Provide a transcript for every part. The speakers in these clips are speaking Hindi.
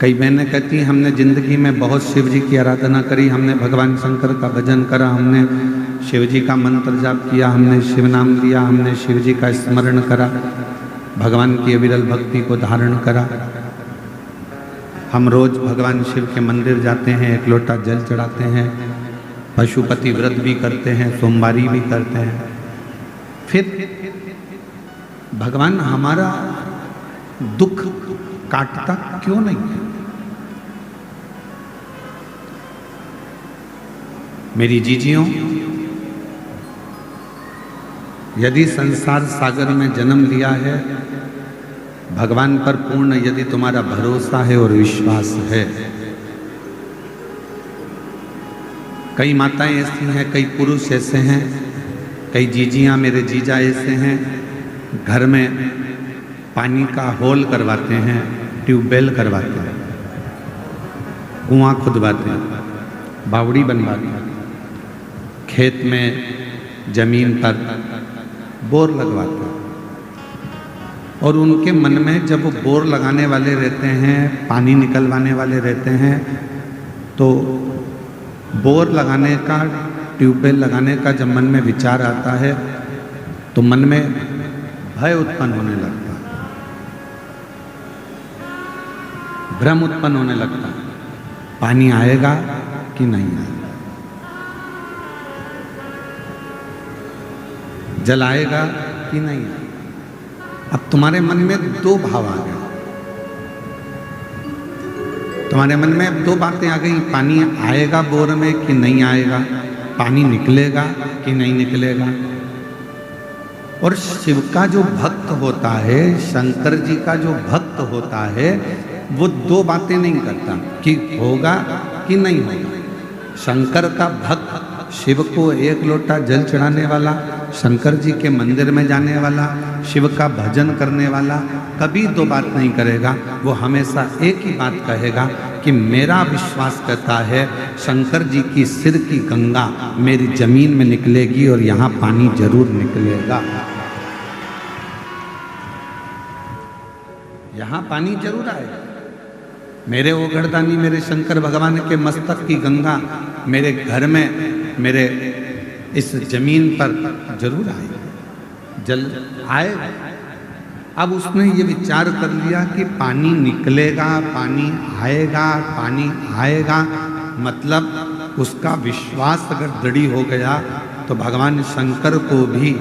कई बहनें कहती हैं हमने जिंदगी में बहुत शिव जी की आराधना करी, हमने भगवान शंकर का भजन करा, हमने शिव जी का मंत्र जाप किया, हमने शिव नाम लिया, हमने शिव जी का स्मरण करा, भगवान की अविरल भक्ति को धारण करा। हम रोज भगवान शिव के मंदिर जाते हैं, एक लोटा जल चढ़ाते हैं, पशुपति व्रत भी करते हैं, सोमवारी भी करते हैं। फिर भगवान हमारा दुख काटता क्यों नहीं है? मेरी जीजियों, यदि संसार सागर में जन्म लिया है, भगवान पर पूर्ण यदि तुम्हारा भरोसा है और विश्वास है। कई माताएं ऐसी हैं, कई पुरुष ऐसे हैं, कई जीजियां, मेरे जीजा ऐसे हैं, घर में पानी का होल करवाते हैं, ट्यूबवेल करवाते हैं, कुआं खुदवाते हैं, बावड़ी बनवाते हैं, खेत में जमीन पर बोर लगवाते हैं। और उनके मन में जब वो बोर लगाने वाले रहते हैं, पानी निकलवाने वाले रहते हैं, तो बोर लगाने का, ट्यूबवेल लगाने का जब मन में विचार आता है तो मन में भय उत्पन्न होने लगता है, भ्रम उत्पन्न होने लगता है, पानी आएगा कि नहीं आएगा, जल आएगा कि नहीं आएगा। अब तुम्हारे मन में दो भाव आ गए, तुम्हारे मन में अब दो बातें आ गई, पानी आएगा बोर में कि नहीं आएगा, पानी निकलेगा कि नहीं निकलेगा। और शिव का जो भक्त होता है, शंकर जी का जो भक्त होता है, वो दो बातें नहीं करता कि होगा कि नहीं होगा। शंकर का भक्त, शिव को एक लोटा जल चढ़ाने वाला, शंकर जी के मंदिर में जाने वाला, शिव का भजन करने वाला कभी दो बात नहीं करेगा। वो हमेशा एक ही बात कहेगा कि मेरा विश्वास कहता है शंकर जी की सिर की गंगा मेरी जमीन में निकलेगी और यहाँ पानी जरूर निकलेगा, यहाँ पानी जरूर आएगा। मेरे ओगड़दानी, मेरे शंकर भगवान के मस्तक की गंगा मेरे घर में, मेरे इस जमीन पर जरूर आएगा, जल आएगा। अब उसने ये विचार कर लिया कि पानी निकलेगा, पानी आएगा, पानी आएगा, मतलब उसका विश्वास अगर दृढ़ हो गया तो भगवान शंकर को भी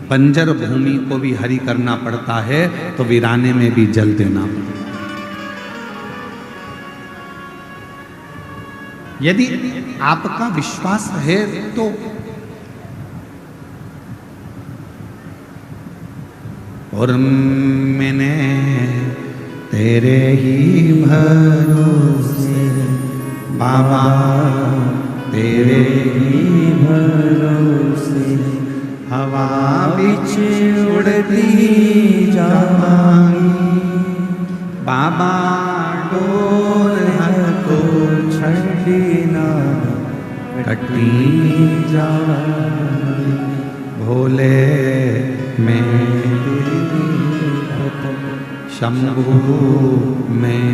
बंजर भूमि को भी हरी करना पड़ता है, तो वीराने में भी जल देना पड़ता है। यदि आपका विश्वास है तो और मैंने तेरे ही भरोसे बाबा, तेरे ही भरोसे हवा बिच उड़ती जावांगी, बाबा डोर को छड़ना कटी जावांगी, भोले मैं शंभू मैं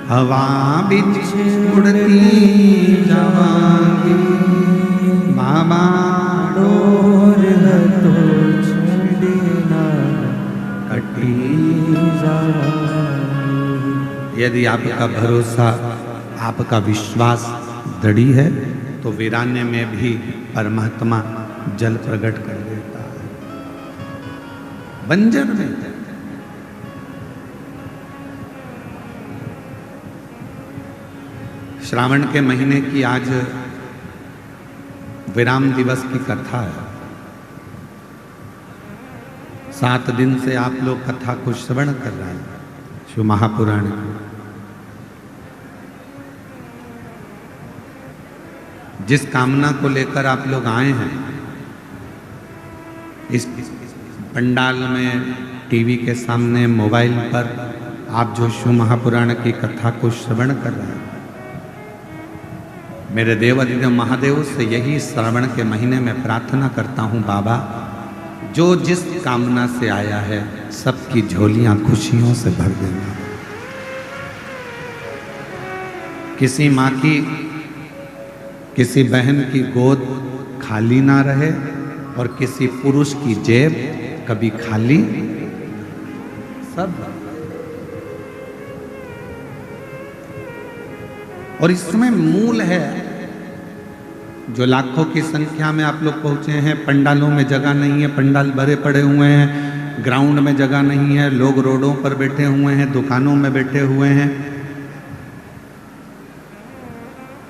हवा बिच उड़ती जावांगी, बाबा डोर तो छड़ना कटी जावांगी। यदि आपका भरोसा, आपका विश्वास दृढ़ है तो वीराने में भी परमात्मा जल प्रकट कर देता है। बंजर में श्रावण के महीने की आज विराम दिवस की कथा है। 7 दिन से आप लोग कथा को श्रवण कर रहे हैं, शिव महापुराण की। जिस कामना को लेकर आप लोग आए हैं, इस पंडाल में, टीवी के सामने, मोबाइल पर आप जो शिव महापुराण की कथा को श्रवण कर रहे हैं, मेरे देवाधिदेव महादेव से यही श्रावण के महीने में प्रार्थना करता हूं, बाबा जो जिस कामना से आया है सबकी झोलियां खुशियों से भर देना। किसी माँ की, किसी बहन की गोद खाली ना रहे और किसी पुरुष की जेब कभी खाली सब। और इसमें मूल है, जो लाखों की संख्या में आप लोग पहुंचे हैं, पंडालों में जगह नहीं है, पंडाल भरे पड़े हुए हैं, ग्राउंड में जगह नहीं है, लोग रोडों पर बैठे हुए हैं, दुकानों में बैठे हुए हैं।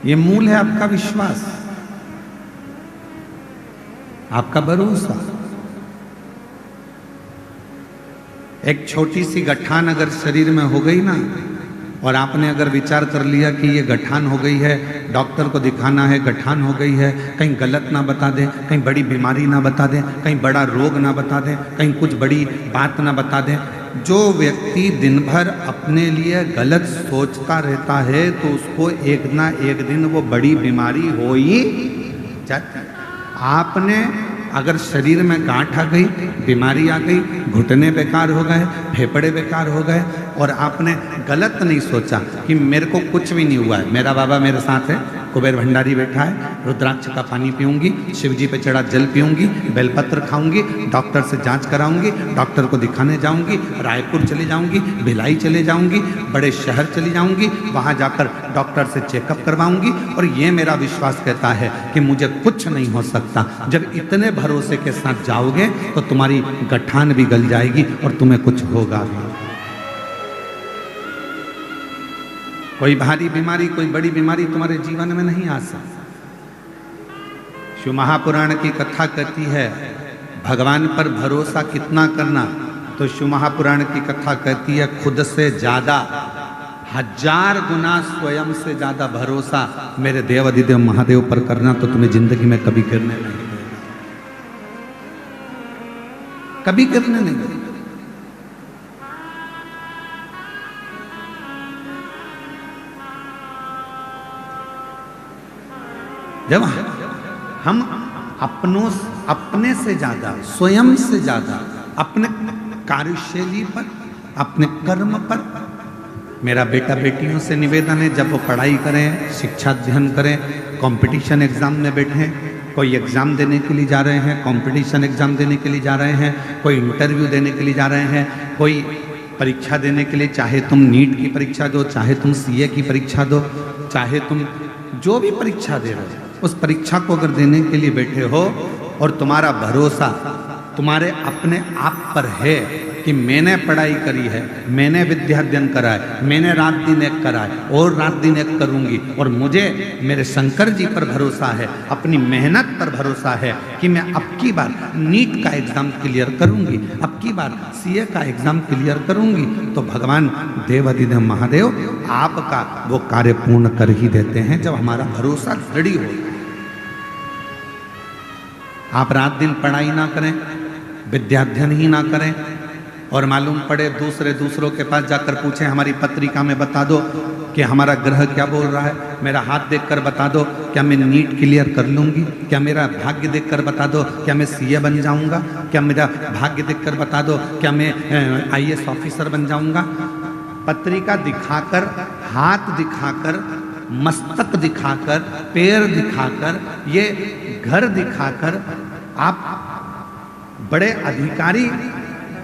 ये मूल है आपका विश्वास, आपका भरोसा। एक छोटी सी गठान अगर शरीर में हो गई ना, और आपने अगर विचार कर लिया कि ये गठान हो गई है, डॉक्टर को दिखाना है, गठान हो गई है, कहीं गलत ना बता दें, कहीं बड़ी बीमारी ना बता दें, कहीं बड़ा रोग ना बता दें, कहीं कुछ बड़ी बात ना बता दें। जो व्यक्ति दिन भर अपने लिए गलत सोचता रहता है तो उसको एक ना एक दिन वो बड़ी बीमारी हो ही जाती है। आपने अगर शरीर में गांठ आ गई, बीमारी आ गई, घुटने बेकार हो गए, फेफड़े बेकार हो गए, और आपने गलत नहीं सोचा कि मेरे को कुछ भी नहीं हुआ है, मेरा बाबा मेरे साथ है, कुबेर भंडारी बैठा है, रुद्राक्ष का पानी पीऊंगी, शिव जी पे चढ़ा जल पीऊंगी, बेलपत्र खाऊंगी, डॉक्टर से जांच कराऊंगी, डॉक्टर को दिखाने जाऊंगी, रायपुर चले जाऊंगी, भिलाई चले जाऊंगी, बड़े शहर चली जाऊंगी, वहां जाकर डॉक्टर से चेकअप करवाऊंगी, और ये मेरा विश्वास कहता है कि मुझे कुछ नहीं हो सकता। जब इतने भरोसे के साथ जाओगे तो तुम्हारी गठान भी गल जाएगी और तुम्हें कुछ होगा भी। कोई भारी बीमारी, कोई बड़ी बीमारी तुम्हारे जीवन में नहीं आ सकती। शिव महापुराण की कथा कहती है भगवान पर भरोसा कितना करना, तो शिव महापुराण की कथा कहती है खुद से ज्यादा 1000 गुना स्वयं से ज्यादा भरोसा मेरे देव अधिदेव महादेव पर करना, तो तुम्हें जिंदगी में कभी गिरने नहीं देगा, कभी गिरने नहीं देगा। जब हम अपने से ज्यादा, स्वयं से ज्यादा अपने कार्यशैली पर, अपने कर्म पर, मेरा बेटा बेटियों से निवेदन है जब वो पढ़ाई करें, शिक्षा अध्ययन करें, कंपटीशन एग्जाम में बैठें, कोई एग्जाम देने के लिए जा रहे हैं, कंपटीशन एग्जाम देने के लिए जा रहे हैं, कोई इंटरव्यू देने के लिए जा रहे हैं, कोई परीक्षा देने के लिए, चाहे तुम नीट की परीक्षा दो, चाहे तुम सीए की परीक्षा दो, चाहे तुम जो भी परीक्षा दे रहे हो, उस परीक्षा को अगर देने के लिए बैठे हो और तुम्हारा भरोसा तुम्हारे अपने आप पर है कि मैंने पढ़ाई करी है, मैंने विद्या अध्ययन करा है, मैंने रात दिन एक करा है और रात दिन एक करूंगी, और मुझे मेरे शंकर जी पर भरोसा है, अपनी मेहनत पर भरोसा है कि मैं अब की बार नीट का एग्जाम क्लियर करूंगी, अब की बार सीए का एग्जाम क्लियर करूंगी, तो भगवान देवाधिदेव महादेव आपका वो कार्य पूर्ण कर ही देते हैं जब हमारा भरोसा दृढ़ हो। आप रात दिन पढ़ाई ना करें, विद्याध्ययन ही ना करें, और मालूम पड़े दूसरों के पास जाकर पूछें हमारी पत्रिका में बता दो कि हमारा ग्रह क्या बोल रहा है, मेरा हाथ देखकर बता दो क्या मैं नीट क्लियर कर लूँगी, क्या मेरा भाग्य देखकर बता दो क्या मैं सीए बन जाऊँगा, क्या मेरा भाग्य देखकर बता दो क्या मैं आईएएस ऑफिसर बन जाऊँगा। पत्रिका दिखाकर, हाथ दिखाकर, मस्तक दिखाकर, पैर दिखाकर, ये घर दिखाकर आप बड़े अधिकारी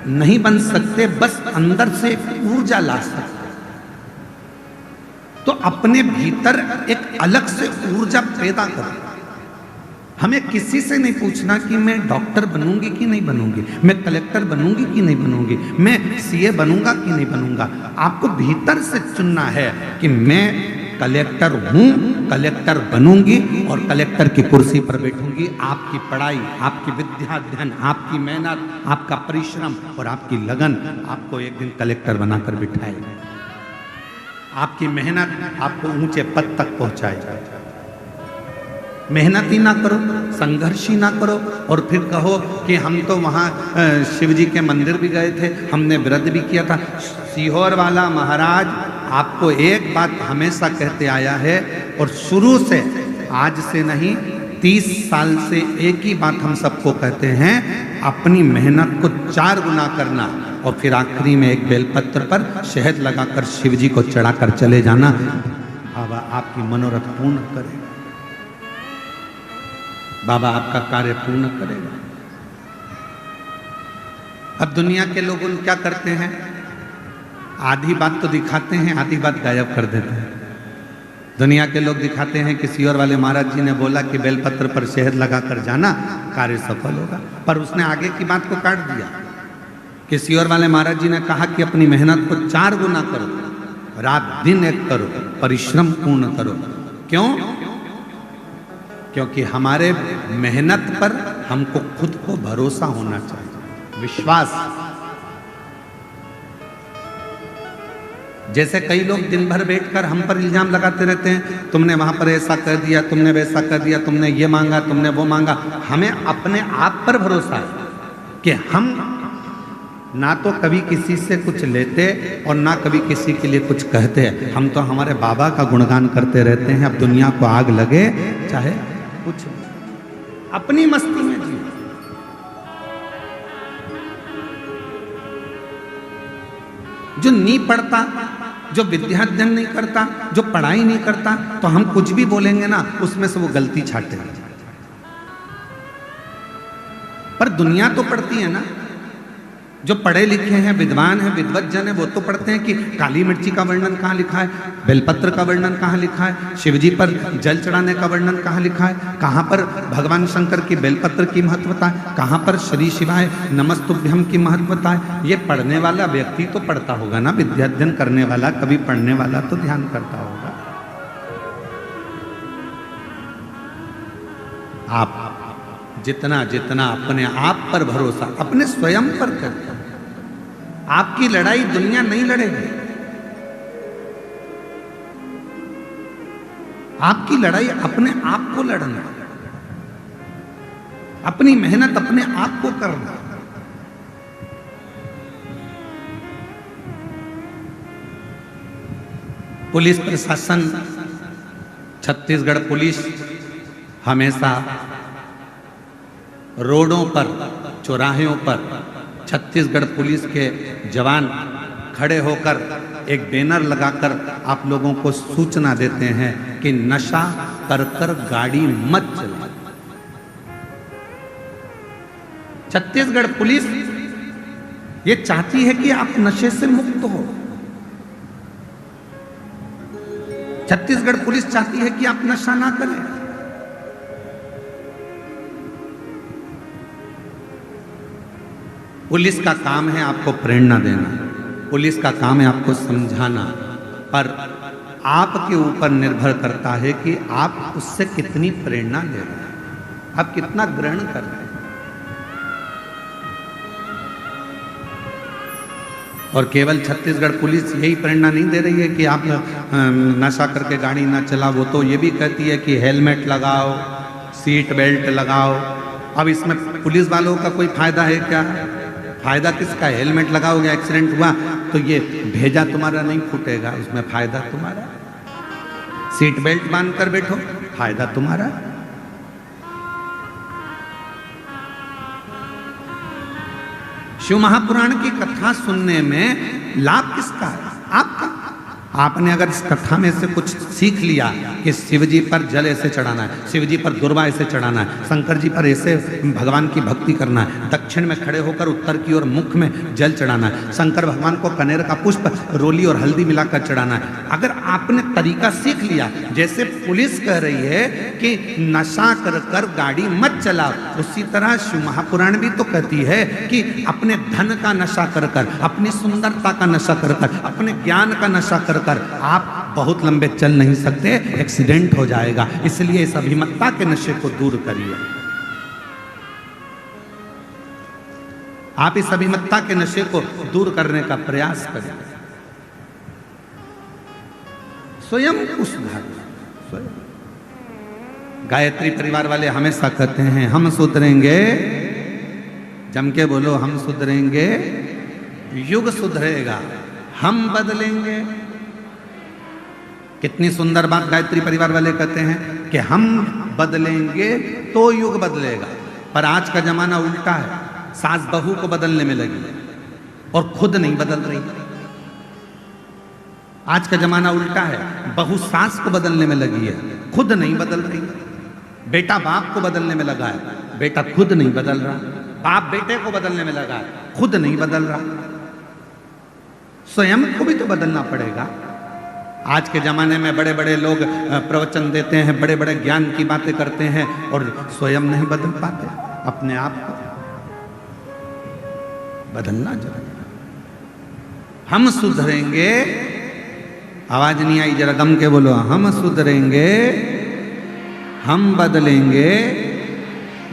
नहीं बन सकते, बस अंदर से ऊर्जा ला सकते। तो अपने भीतर एक अलग से ऊर्जा पैदा करो। हमें किसी से नहीं पूछना कि मैं डॉक्टर बनूंगी कि नहीं बनूंगी, मैं कलेक्टर बनूंगी कि नहीं बनूंगी, मैं सीए बनूंगा कि नहीं बनूंगा। आपको भीतर से चुनना है कि मैं कलेक्टर हूं, कलेक्टर बनूंगी और कलेक्टर की कुर्सी पर बैठूंगी। आपकी पढ़ाई, आपकी विद्या अध्ययन, आपकी मेहनत, आपका परिश्रम और आपकी लगन आपको एक दिन कलेक्टर बनाकर बिठाएगा। आपकी मेहनत आपको ऊंचे पद तक पहुंचाएगा। मेहनत ही ना करो, संघर्ष ही ना करो और फिर कहो कि हम तो वहाँ शिव जी के मंदिर भी गए थे, हमने व्रत भी किया था। सीहोर वाला महाराज आपको एक बात हमेशा कहते आया है और शुरू से, आज से नहीं, 30 साल से एक ही बात हम सबको कहते हैं, अपनी मेहनत को 4 गुना करना और फिर आखिरी में एक बेलपत्र पर शहद लगाकर शिव जी को चढ़ाकर चले जाना। बाबा आपकी मनोरथ पूर्ण करेगा, बाबा आपका कार्य पूर्ण करेगा। अब दुनिया के लोग क्या करते हैं, आधी बात तो दिखाते हैं, आधी बात गायब कर देते हैं। दुनिया के लोग दिखाते हैं कि सियोर वाले महाराज जी ने बोला कि बेलपत्र पर शहद लगाकर जाना, कार्य सफल होगा, पर उसने आगे की बात को काट दिया कि सियोर वाले महाराज जी ने कहा कि अपनी मेहनत को 4 गुना करो, रात दिन एक करो, परिश्रम पूर्ण करो। क्यों? क्योंकि हमारे मेहनत पर हमको खुद को भरोसा होना चाहिए, विश्वास। जैसे कई लोग दिन भर बैठकर हम पर इल्जाम लगाते रहते हैं, तुमने वहां पर ऐसा कर दिया, तुमने वैसा कर दिया, तुमने ये मांगा, तुमने वो मांगा। हमें अपने आप पर भरोसा है कि हम ना तो कभी किसी से कुछ लेते और ना कभी किसी के लिए कुछ कहते हैं। हम तो हमारे बाबा का गुणगान करते रहते हैं। अब दुनिया को आग लगे चाहे कुछ, अपनी मस्ती में जी। जो नहीं पढ़ता, जो विद्या अध्ययन नहीं करता, जो पढ़ाई नहीं करता, तो हम कुछ भी बोलेंगे ना, उसमें से वो गलती छाटेगा। पर दुनिया तो पढ़ती है ना, जो पढ़े लिखे हैं, विद्वान हैं, विद्वत जन है, वो तो पढ़ते हैं कि काली मिर्ची का वर्णन कहाँ लिखा है, बेलपत्र का वर्णन कहाँ लिखा है, शिवजी पर जल चढ़ाने का वर्णन कहाँ लिखा है, कहाँ पर भगवान शंकर की बेलपत्र की महत्वता है, कहाँ पर श्री शिवाय नमस्तुभ्यम की महत्वता है। ये पढ़ने वाला व्यक्ति तो पढ़ता होगा ना, विद्या अध्ययन करने वाला, कभी पढ़ने वाला तो ध्यान करता होगा। आप जितना जितना अपने आप पर भरोसा, अपने स्वयं पर करते, आपकी लड़ाई दुनिया नहीं लड़ेगी, आपकी लड़ाई अपने आप को लड़ना, अपनी मेहनत अपने आप को करना। पुलिस प्रशासन, छत्तीसगढ़ पुलिस हमेशा रोडों पर, चौराहों पर छत्तीसगढ़ पुलिस के जवान खड़े होकर एक बैनर लगाकर आप लोगों को सूचना देते हैं कि नशा कर कर गाड़ी मत चलाओ। छत्तीसगढ़ पुलिस ये चाहती है कि आप नशे से मुक्त हो। छत्तीसगढ़ पुलिस चाहती है कि आप नशा ना करें। पुलिस का काम है आपको प्रेरणा देना, पुलिस का काम है आपको समझाना, पर आपके ऊपर निर्भर करता है कि आप उससे कितनी प्रेरणा ले रहे हैं, आप कितना ग्रहण कर रहे हैं। और केवल छत्तीसगढ़ पुलिस यही प्रेरणा नहीं दे रही है कि आप नशा करके गाड़ी ना चलाओ, वो तो ये भी कहती है कि हेलमेट लगाओ, सीट बेल्ट लगाओ। अब इसमें पुलिस वालों का कोई फायदा है क्या? फायदा किसका है? हेलमेट लगाओगे, एक्सीडेंट हुआ तो ये भेजा तुम्हारा नहीं फूटेगा, उसमें फायदा तुम्हारा। सीट बेल्ट बांध कर बैठो, फायदा तुम्हारा। शिव महापुराण की कथा सुनने में लाभ किसका है? आपका। आपने अगर इस कथा में से कुछ सीख लिया कि शिवजी पर जल ऐसे चढ़ाना है, शिवजी पर दुर्वा ऐसे चढ़ाना है, शंकर जी पर ऐसे भगवान की भक्ति करना है, दक्षिण में खड़े होकर उत्तर की ओर मुख में जल चढ़ाना है, शंकर भगवान को कनेर का पुष्प रोली और हल्दी मिलाकर चढ़ाना है, अगर आपने तरीका सीख लिया, जैसे पुलिस कह रही है कि नशा कर कर गाड़ी मत चलाओ, उसी तरह शिव महापुराण भी तो कहती है कि अपने धन का नशा कर कर, अपनी सुंदरता का नशा कर कर, अपने ज्ञान का नशा कर कर आप बहुत लंबे चल नहीं सकते, एक्सीडेंट हो जाएगा। इसलिए इस अभिमत्ता के नशे को दूर करिए। आप इस अभिमत्ता के नशे को दूर करने का प्रयास करें, स्वयं को सुधारिए। गायत्री परिवार वाले हमेशा कहते हैं हम सुधरेंगे, जम के बोलो, हम सुधरेंगे, युग सुधरेगा, हम बदलेंगे। कितनी सुंदर बात गायत्री परिवार वाले कहते हैं कि हम बदलेंगे तो युग बदलेगा। पर आज का जमाना उल्टा है, सास बहू को बदलने में लगी और खुद नहीं बदल रही। आज का जमाना उल्टा है, बहू सास को बदलने में लगी है, खुद नहीं बदल रही। बेटा बाप को बदलने में लगा है, बेटा खुद नहीं बदल रहा। बाप बेटे को बदलने में लगा है, खुद नहीं बदल रहा। स्वयं को भी तो बदलना पड़ेगा। आज के जमाने में बड़े बड़े लोग प्रवचन देते हैं, बड़े बड़े ज्ञान की बातें करते हैं और स्वयं नहीं बदल पाते। अपने आप को बदलना चाहिए। हम सुधरेंगे, आवाज नहीं आई, जरा दम के बोलो, हम सुधरेंगे, हम बदलेंगे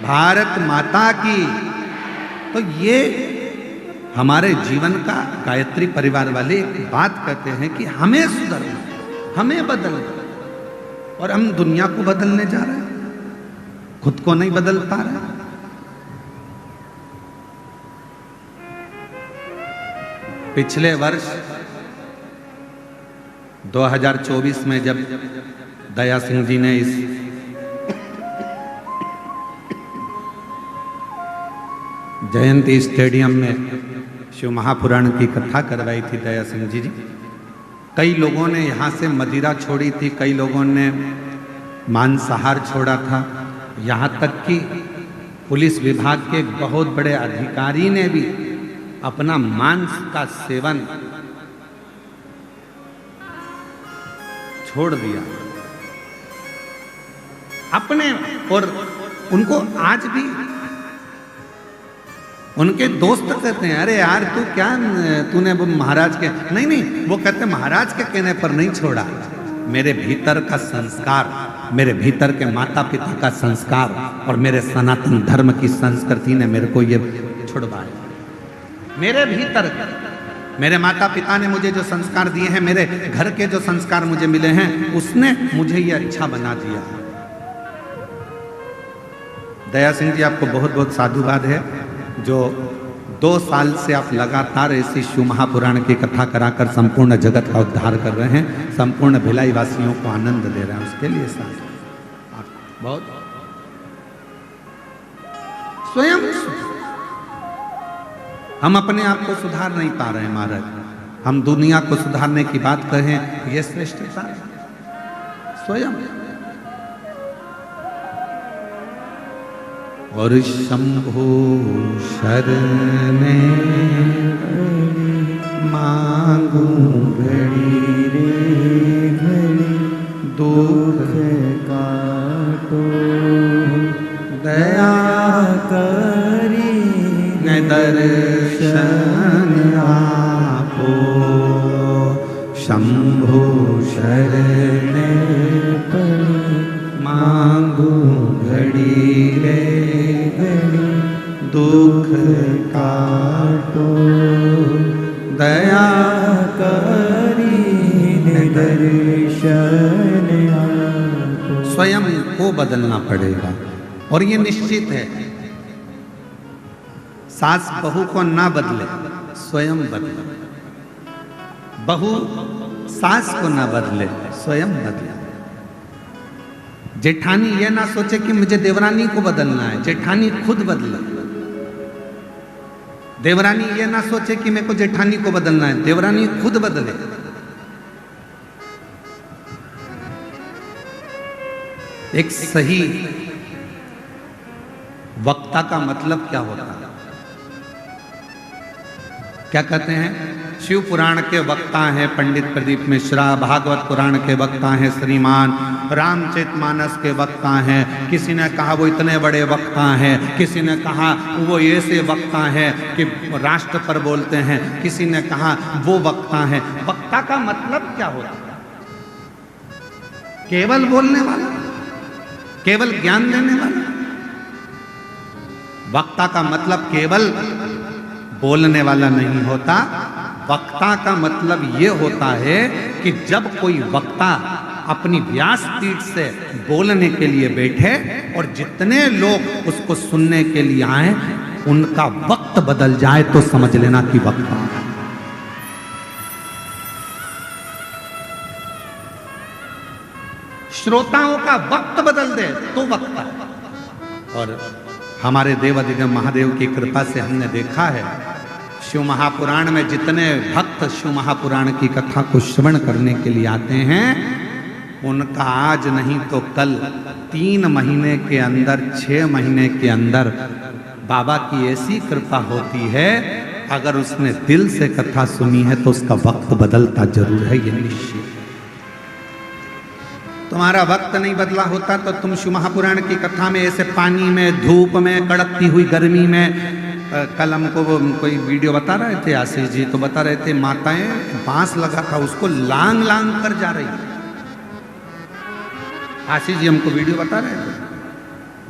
भारत माता की। तो ये हमारे जीवन का गायत्री परिवार वाले एक बात कहते हैं कि हमें सुधरना, हमें बदलना, और हम दुनिया को बदलने जा रहे हैं, खुद को नहीं बदल पा रहे। पिछले वर्ष 2024 में जब दया सिंह जी ने इस जयंती स्टेडियम में शिव महापुराण की कथा करवाई थी दया सिंह जी, कई लोगों ने यहाँ से मदिरा छोड़ी थी, कई लोगों ने मांसाहार छोड़ा था, यहाँ तक कि पुलिस विभाग के एक बहुत बड़े अधिकारी ने भी अपना मांस का सेवन छोड़ दिया अपने। और उनको आज भी उनके दोस्त कहते हैं, अरे यार तू क्या, तूने वो महाराज के, नहीं, वो कहते महाराज के कहने पर नहीं छोड़ा, मेरे भीतर का संस्कार, मेरे भीतर के माता पिता का संस्कार और मेरे सनातन धर्म की संस्कृति ने मेरे को ये छुड़वाया। मेरे भीतर, मेरे माता पिता ने मुझे जो संस्कार दिए हैं, मेरे घर के जो संस्कार मुझे मिले हैं, उसने मुझे ये अच्छा बना दिया। दया सिंह जी, आपको बहुत बहुत साधुवाद है जो 2 साल से आप लगातार ऐसी शिव महापुराण की कथा कराकर संपूर्ण जगत का उद्धार कर रहे हैं, संपूर्ण भिलाई वासियों को आनंद दे रहे हैं, उसके लिए साथ बहुत। स्वयं हम अपने आप को सुधार नहीं पा रहे हैं महाराज, हम दुनिया को सुधारने की बात कहें, यह श्रेष्ठता स्वयं। और शंभो शरणे मांगू घड़ी रे घड़ी, दुख काटो दया करी न दर्शन आपो। शंभो शरणे मांगू घड़ी रे घड़ी, दुख काटो दया करी दर्शन आपो। स्वयं को बदलना पड़ेगा और ये निश्चित है, सास बहू को ना बदले, स्वयं बदले। बहू सास को ना बदले, स्वयं बदले। जेठानी ये ना सोचे कि मुझे देवरानी को बदलना है, जेठानी खुद बदले। देवरानी ये ना सोचे कि मेरे को जेठानी को बदलना है, देवरानी खुद बदले। एक सही वक्ता का मतलब क्या होता है? क्या कहते हैं? शिव पुराण के वक्ता हैं पंडित प्रदीप मिश्रा, भागवत पुराण के वक्ता हैं श्रीमान, रामचरितमानस के वक्ता हैं, किसी ने कहा वो इतने बड़े वक्ता हैं, किसी ने कहा वो ऐसे वक्ता हैं कि राष्ट्र पर बोलते हैं, किसी ने कहा वो वक्ता हैं। वक्ता का मतलब क्या होता है? केवल बोलने वाला, केवल ज्ञान देने वाला। वक्ता का मतलब केवल बोलने वाला नहीं होता। वक्ता का मतलब ये होता है कि जब कोई वक्ता अपनी व्यासपीठ से बोलने के लिए बैठे और जितने लोग उसको सुनने के लिए आए, उनका वक्त बदल जाए तो समझ लेना कि वक्ता है। श्रोताओं का वक्त बदल दे तो वक्ता। और हमारे देवाधिदेव महादेव की कृपा से हमने देखा है, शिव महापुराण में जितने भक्त शिव महापुराण की कथा को श्रवण करने के लिए आते हैं, उनका आज नहीं तो कल 3 महीने के अंदर, 6 महीने के अंदर बाबा की ऐसी कृपा होती है, अगर उसने दिल से कथा सुनी है तो उसका वक्त बदलता जरूर है, ये निश्चित। तुम्हारा वक्त नहीं बदला होता तो तुम शिव महापुराण की कथा में ऐसे पानी में, धूप में, कड़कती हुई गर्मी में, कल हमको वो कोई वीडियो बता रहे थे आशीष जी, तो बता रहे थे माताएं बांस लगा था उसको लांग लांग कर जा रही। आशीष जी हमको वीडियो बता रहे थे,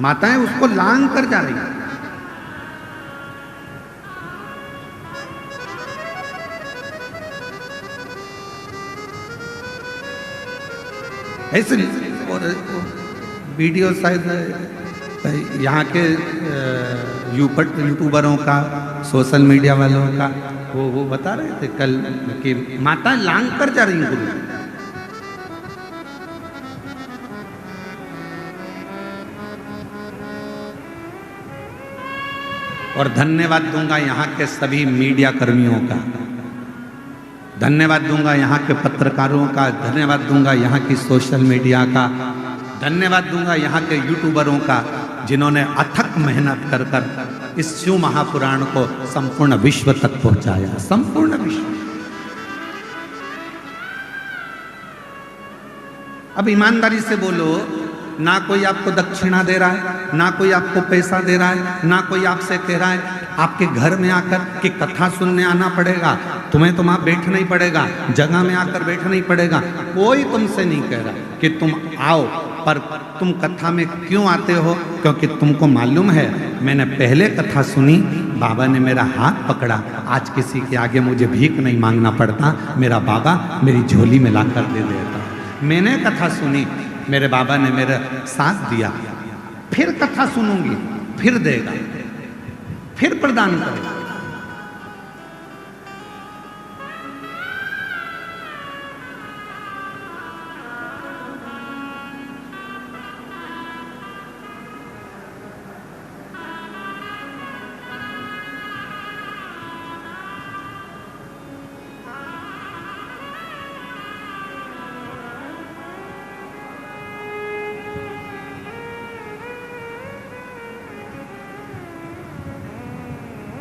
माताएं उसको लांग कर जा रही। ऐसे और वीडियो शायद यहाँ के यूट्यूबरों का, सोशल मीडिया वालों का, वो बता रहे थे कल कि माता लांग कर जा रही गुरु। और धन्यवाद दूंगा यहाँ के सभी मीडिया कर्मियों का, धन्यवाद दूंगा यहाँ के पत्रकारों का, धन्यवाद दूंगा यहाँ की सोशल मीडिया का, धन्यवाद दूंगा यहाँ के यूट्यूबरों का, जिन्होंने अथक मेहनत कर कर इस शिव महापुराण को संपूर्ण विश्व तक पहुंचाया, संपूर्ण विश्व। अब ईमानदारी से बोलो, ना कोई आपको दक्षिणा दे रहा है, ना कोई आपको पैसा दे रहा है, ना कोई आपसे कह रहा है आपके घर में आकर कि कथा सुनने आना पड़ेगा, तुम्हें तो वहां बैठना ही पड़ेगा, जगह में आकर बैठना ही पड़ेगा। कोई तुमसे नहीं कह रहा कि तुम आओ, पर तुम कथा में क्यों आते हो? क्योंकि तुमको मालूम है मैंने पहले कथा सुनी, बाबा ने मेरा हाथ पकड़ा, आज किसी के आगे मुझे भीख नहीं मांगना पड़ता, मेरा बाबा मेरी झोली में लाकर दे देता। मैंने कथा सुनी, मेरे बाबा ने मेरा साथ दिया, फिर कथा सुनूंगी, फिर देगा, फिर प्रदान करेगा।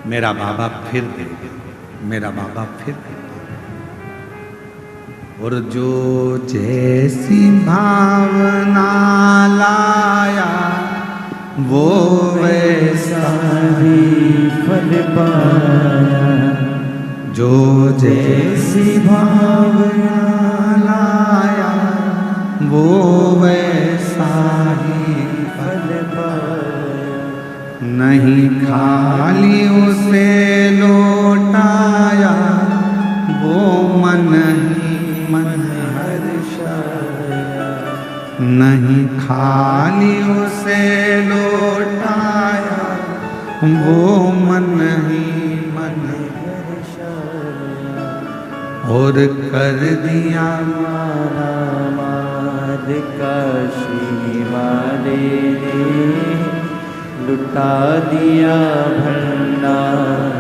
मेरा बाबा फिर देगा, मेरा बाबा फिर देगा। और जो जैसी भावना लाया वो वैसा ही फल पाया, जो जैसी भावना लाया वो वैसा ही फल पाया। नहीं खाली उसे लौटाया वो मन ही मन हर्षाया। नहीं खाली उसे लौटाया वो मन ही मन हर्षाया। और कर दिया मारा मार काशी वाले ने, लुटा दिया भंडार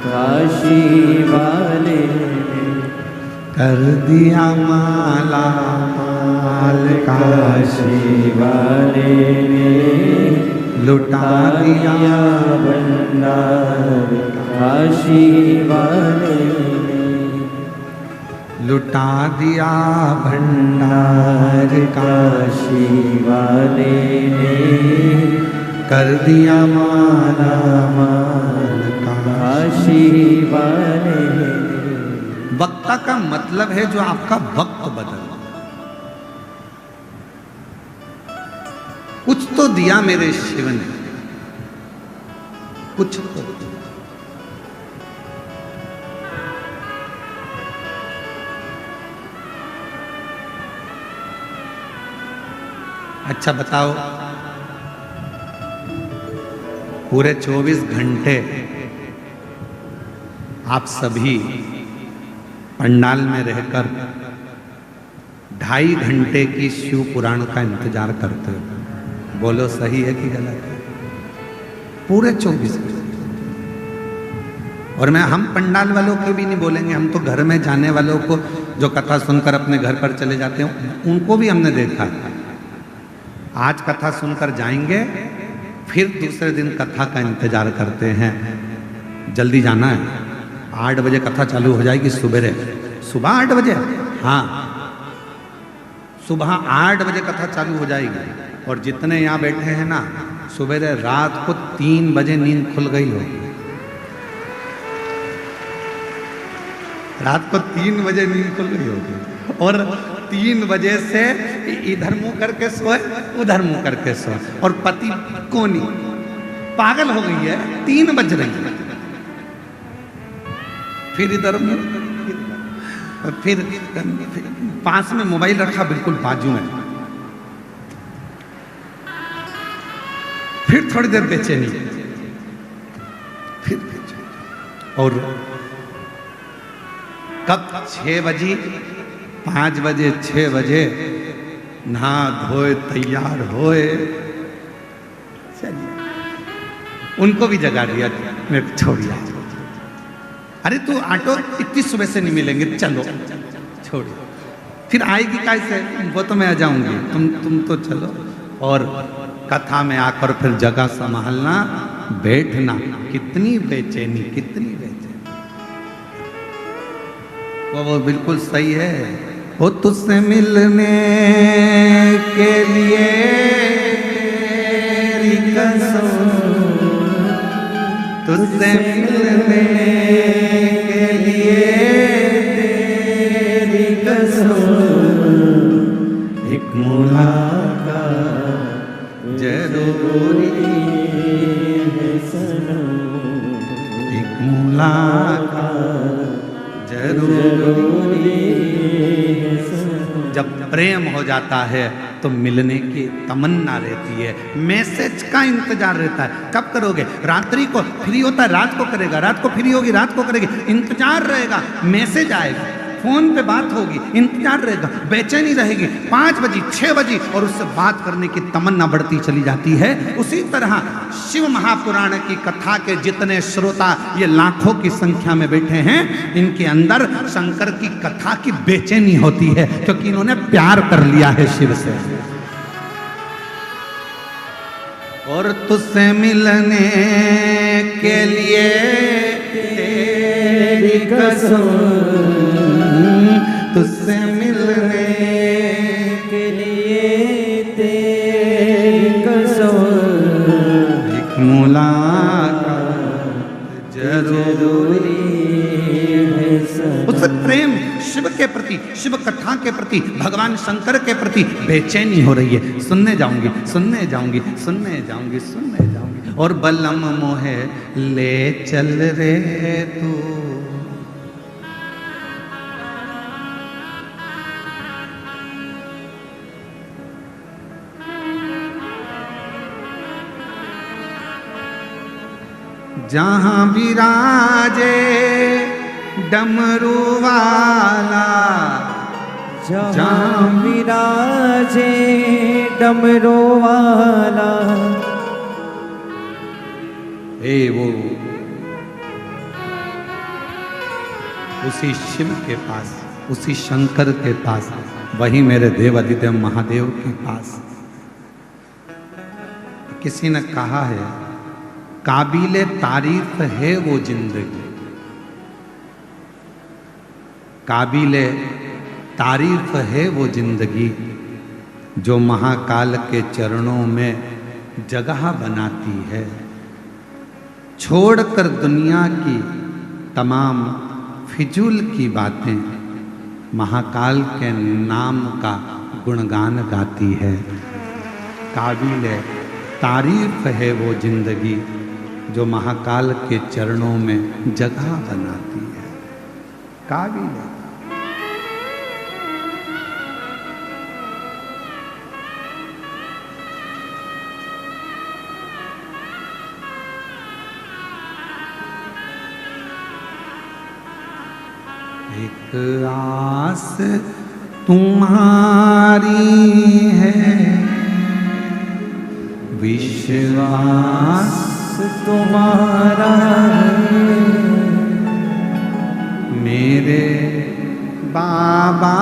काशी वाले ने। कर दिया माला माल काशी वाले ने, लुटा दिया भंडार काशी वाले ने। लुटा दिया भंडार काशी वाले ने, कर दिया माला माल काशी वाले ने। वक्ता का मतलब है जो आपका वक्त बदल। कुछ तो दिया मेरे शिव ने, कुछ तो। अच्छा बताओ, पूरे 24 घंटे आप सभी पंडाल में रहकर 2.5 घंटे की शिव पुराण का इंतजार करते हो। बोलो सही है कि गलत है? पूरे 24 घंटे। और हम पंडाल वालों के भी नहीं बोलेंगे, हम तो घर में जाने वालों को जो कथा सुनकर अपने घर पर चले जाते हैं उनको भी हमने देखा। आज कथा सुनकर जाएंगे, फिर दूसरे दिन कथा का इंतजार करते हैं। जल्दी जाना है, 8 बजे कथा चालू हो जाएगी सुबह 8 बजे। हाँ, सुबह 8 बजे कथा चालू हो जाएगी। और जितने यहाँ बैठे हैं ना, सुबह रात को 3 बजे नींद खुल गई होगी। रात को 3 बजे नींद खुल गई होगी और 3 बजे से इधर मुंह करके सोए, उधर मुंह करके सोए। और पति कोनी पागल हो गई है, 3 बज रही है, फिर इधर फिर पास में मोबाइल रखा बिल्कुल बाजू में, फिर थोड़ी देर बेचैनी, फिर और कब 6 बजे 5 बजे 6 बजे नहा धोए तैयार होए, चलिए उनको भी जगा दिया, मैं छोड़िए। अरे तू ऑटो इतनी सुबह से नहीं मिलेंगे, चलो छोड़िए, फिर आएगी कैसे? वो तो मैं आ जाऊंगी, तुम तो चलो। और कथा में आकर फिर जगह संभालना, बैठना, कितनी बेचैनी, कितनी बेचैनी। वो बिल्कुल सही है। वो तुझसे मिलने के लिए तेरी कसम, तुझसे मिलने के लिए तेरी कसम, एक मुलाकात जरूरी है सनम, एक मुलाकात जरूरी है सनम। जब प्रेम हो जाता है तो मिलने की तमन्ना रहती है, मैसेज का इंतजार रहता है। कब करोगे? रात्रि को फ्री होता है रात को करेगा, रात को फ्री होगी रात को करेगी, इंतजार रहेगा, मैसेज आएगा, फोन पे बात होगी, इंतजार रहेगा, बेचैनी रहेगी, 5 बजे 6 बजे, और उससे बात करने की तमन्ना बढ़ती चली जाती है। उसी तरह शिव महापुराण की कथा के जितने श्रोता ये लाखों की संख्या में बैठे हैं, इनके अंदर शंकर की कथा की बेचैनी होती है, क्योंकि इन्होंने प्यार कर लिया है शिव से। और तुझसे मिलने के लिए तेरी कसम, तुझसे मिलने के लिए तेरी कसम, एक मुलाकात जरूरी है सनम। उससे प्रेम शिव के प्रति, शिव कथा के प्रति, भगवान शंकर के प्रति बेचैनी हो रही है। सुनने जाऊंगी, सुनने जाऊंगी, सुनने जाऊंगी, सुनने जाऊंगी। और बलम मोहे ले चल रे तू, जहां विराजे डमरू वाला, जहां विराजे डमरू वाला। वो उसी शिव के पास, उसी शंकर के पास, वही मेरे देवादिदेव महादेव के पास। किसी ने कहा है, काबिले तारीफ है वो जिंदगी, काबिले तारीफ है वो जिंदगी, जो महाकाल के चरणों में जगह बनाती है। छोड़कर दुनिया की तमाम फिजूल की बातें, महाकाल के नाम का गुणगान गाती है। काबिले तारीफ है वो जिंदगी, जो महाकाल के चरणों में जगह बनाती है। काबिल है। एक आस तुम्हारी है, विश्वास तुम्हारा है। मेरे बाबा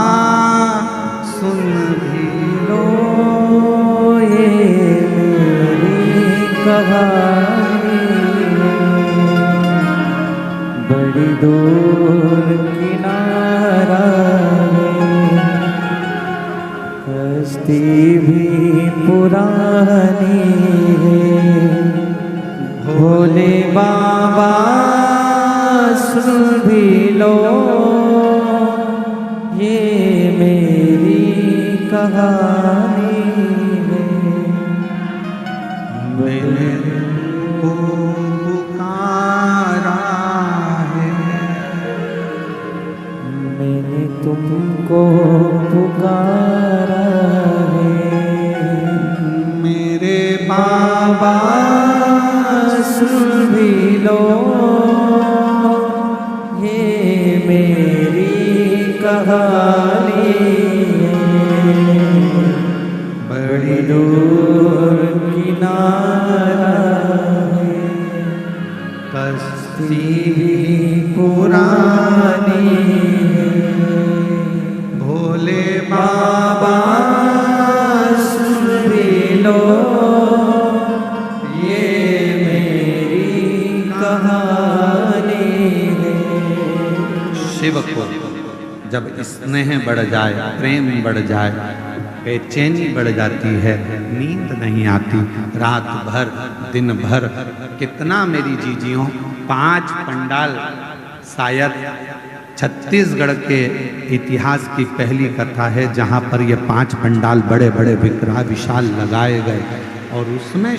सुन भी लो ये मेरी कहानी, बड़ी दूर किनारा है, कश्ती भी पुरानी है। भोले बाबा सुन भी लो ये मेरी कहानी है। मैंने को पुकारा है, मैंने तुमको पुकारा है। मेरे बाबा सुन भी लो ये मेरी कहानी है। बड़ी दूर किनारा है, कश्ती पुरानी है। भोले बाबा सुन भी लो ये मेरी कहानी है। शिव को जब स्नेह बढ़ जाए, प्रेम बढ़ जाए, बेचैनी बढ़ जाती है, नींद नहीं आती, रात भर दिन भर। कितना मेरी जीजियों, 5 पंडाल, शायद छत्तीसगढ़ के इतिहास की पहली कथा है जहां पर ये 5 पंडाल बड़े बड़े विशाल लगाए गए और उसमें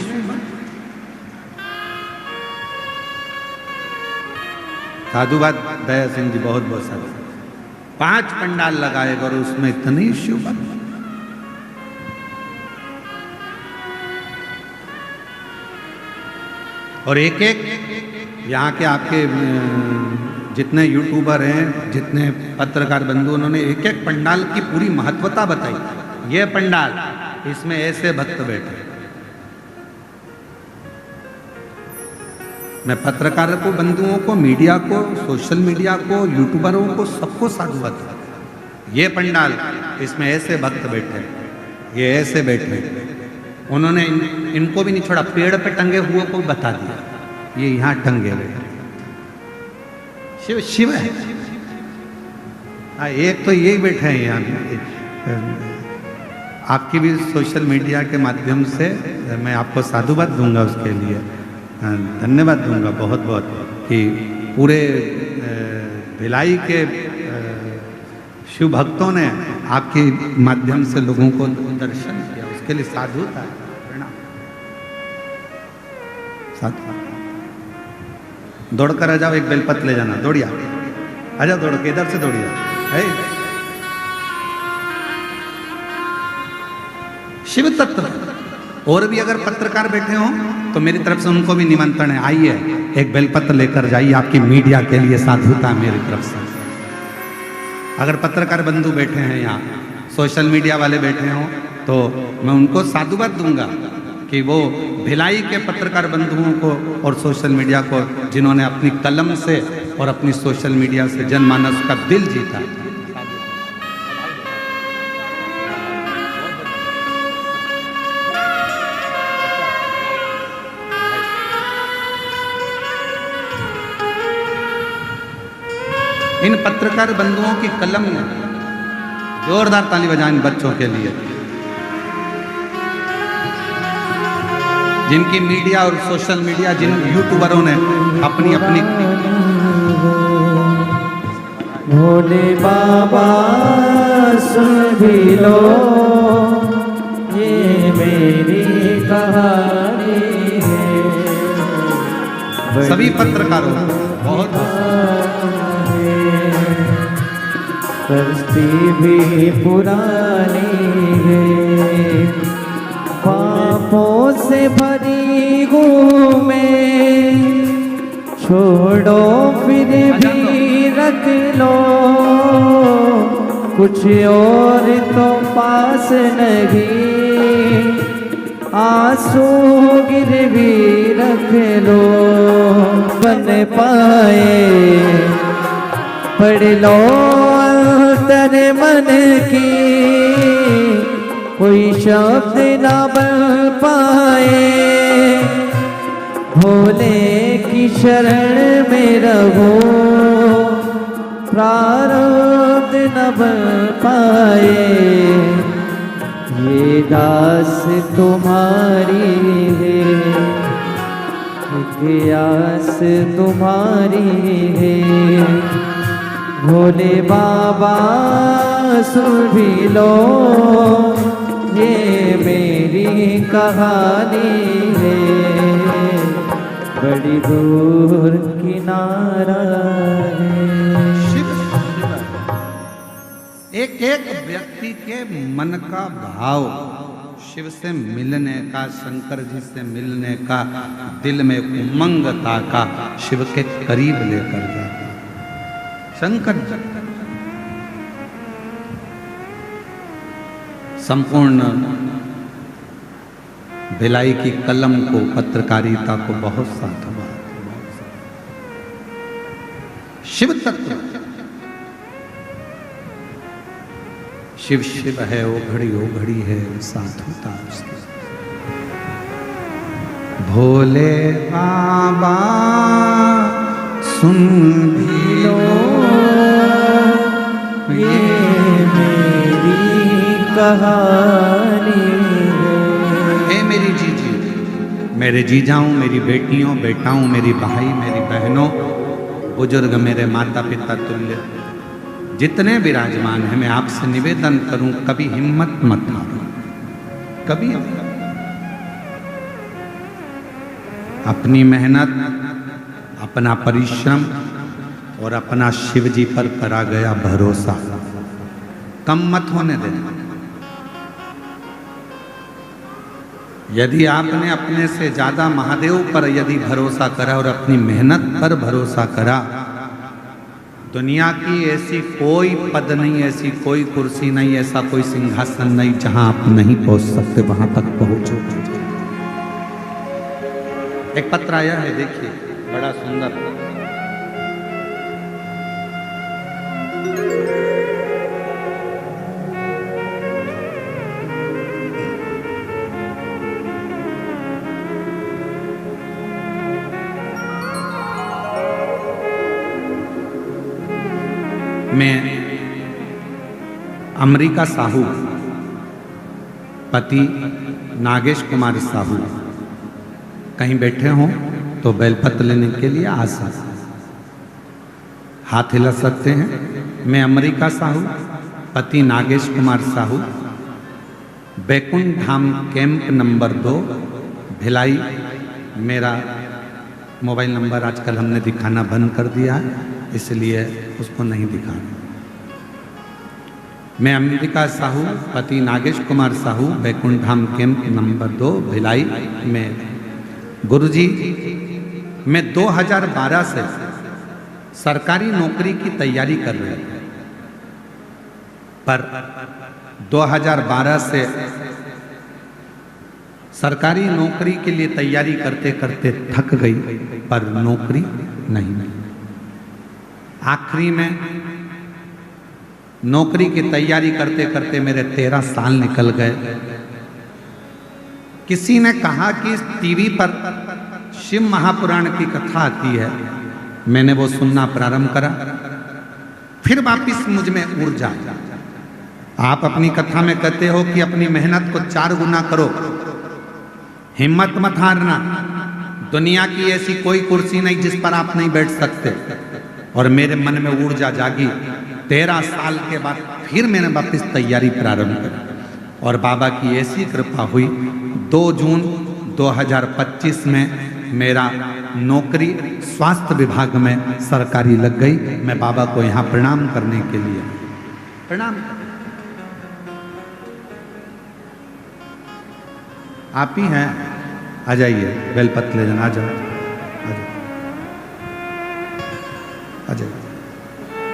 साधुवाद दया सिंह जी बहुत बहुत सारे 5 पंडाल लगाए गए और उसमें इतनी शिव भक्त। और एक एक यहाँ के आपके जितने यूट्यूबर हैं, जितने पत्रकार बंधु, उन्होंने एक एक पंडाल की पूरी महत्वता बताई। ये पंडाल, इसमें ऐसे भक्त बैठे। मैं पत्रकारों को, बंधुओं को, मीडिया को, सोशल मीडिया को, यूट्यूबरों को, सबको साधुवाद। ये पंडाल, इसमें ऐसे भक्त बैठे, ये ऐसे बैठे। उन्होंने इनको भी नहीं छोड़ा, पेड़ पे टंगे हुए को बता दिया, ये यहाँ टंगे हुए। शिव शिव है। एक तो ये बैठे हैं यहाँ। आपकी भी सोशल मीडिया के माध्यम से मैं आपको साधुवाद दूंगा, उसके लिए धन्यवाद दूंगा बहुत बहुत, कि पूरे भिलाई के शिव भक्तों ने आपके माध्यम से लोगों को दर्शन किया, उसके लिए साधुता प्रणाम। साधु दौड़ कर आ जाओ, एक बेलपत्र ले जाना, दौड़िया आ जाओ, दौड़ के इधर से दौड़िया है। शिव तत्व। और भी अगर पत्रकार बैठे हो तो मेरी तरफ से उनको भी निमंत्रण है, आइए एक बेलपत्र लेकर जाइए, आपकी मीडिया के लिए साधुता मेरी तरफ से। अगर पत्रकार बंधु बैठे हैं यहाँ, सोशल मीडिया वाले बैठे हों, तो मैं उनको साधुवाद दूंगा कि वो भिलाई के पत्रकार बंधुओं को और सोशल मीडिया को, जिन्होंने अपनी कलम से और अपनी सोशल मीडिया से जनमानस का दिल जीता। इन पत्रकार बंधुओं की कलम ने, जोरदार ताली बजाएं इन बच्चों के लिए, जिनकी मीडिया और सोशल मीडिया, जिन यूट्यूबरों ने अपनी अपनी। भोले बाबा सुन भी लो ये मेरी कहानी है। सभी पत्रकारों बहुत कश्ती भी पुरानी है, पापों से भरी हूँ मैं, छोड़ो फिर भी रख लो कुछ और तो पास नहीं, आंसू गिरवी रख लो, बन पाए पढ़ लो अंतर मन की, कोई शब्द ना बन पाए, भोले की शरण में रहो, प्रारब्ध न बन पाए, ये दास तुम्हारी है, इतिहास तुम्हारी है, भोले बाबा सुन भी लो, ये मेरी कहानी है, बड़ी दूर किनारा है। एक एक व्यक्ति के मन का भाव शिव से मिलने का, शंकर जी से मिलने का, दिल में उमंगता का शिव के करीब लेकर जाता। शंकर संपूर्ण भिलाई की कलम को, पत्रकारिता को बहुत साथ हुआ। शिव तत्व शिव शिव है, ओ घड़ी है, साथ होता उसके। भोले बाबा सुन भी लो, ये मेरी कहानी है। मेरी जीजी, मेरे जीजाओं, मेरी बेटियों, बेटाओं, मेरी भाई, मेरी बहनों, बुजुर्ग, मेरे माता पिता तुल्य जितने विराजमान हैं, मैं आपसे निवेदन करूं, कभी हिम्मत मत हारो, कभी अपनी मेहनत, अपना परिश्रम और अपना शिव जी पर करा गया भरोसा कम मत होने देना। यदि आपने अपने से ज्यादा महादेव पर यदि भरोसा करा और अपनी मेहनत पर भरोसा करा, दुनिया की ऐसी कोई पद नहीं, ऐसी कोई कुर्सी नहीं, ऐसा कोई सिंहासन नहीं जहां आप नहीं पहुंच सकते, वहां तक पहुंचो। एक पत्र आया है, देखिए, बड़ा सुंदर। मैं अमरीका साहू, पति नागेश कुमार साहू कहीं बैठे हों तो बेलपत्र लेने के लिए आ सकते, हाथ हिला सकते हैं। मैं अमरीका साहू, पति नागेश कुमार साहू, बैकुंठ धाम कैंप नंबर 2 भिलाई। मेरा मोबाइल नंबर आजकल हमने दिखाना बंद कर दिया है, इसलिए उसको नहीं दिखाना। मैं अमरीका साहू, पति नागेश कुमार साहू, बैकुंठ धाम कैंप नंबर 2 भिलाई में। गुरुजी, मैं 2012 से सरकारी नौकरी की तैयारी कर रहा था, पर 2012 से सरकारी नौकरी के लिए तैयारी करते करते थक गई, पर नौकरी नहीं मिली। आखिरी में नौकरी की तैयारी करते करते मेरे 13 साल निकल गए। किसी ने कहा कि टीवी पर शिव महापुराण की कथा आती है, मैंने वो सुनना प्रारंभ करा, फिर वापिस मुझ में ऊर्जा। आप अपनी कथा में कहते हो कि अपनी मेहनत को 4 गुना करो, हिम्मत मत हारना, दुनिया की ऐसी कोई कुर्सी नहीं जिस पर आप नहीं बैठ सकते। और मेरे मन में ऊर्जा जागी। 13 साल के बाद फिर मैंने वापस तैयारी प्रारंभ करी और बाबा की ऐसी कृपा हुई, 2 जून 2025 में मेरा नौकरी स्वास्थ्य विभाग में सरकारी लग गई। मैं बाबा को यहाँ प्रणाम करने के लिए प्रणाम। आप ही हैं, आ जाइए, बेलपत्र ले जाना, आ जाओ, आ जाइए।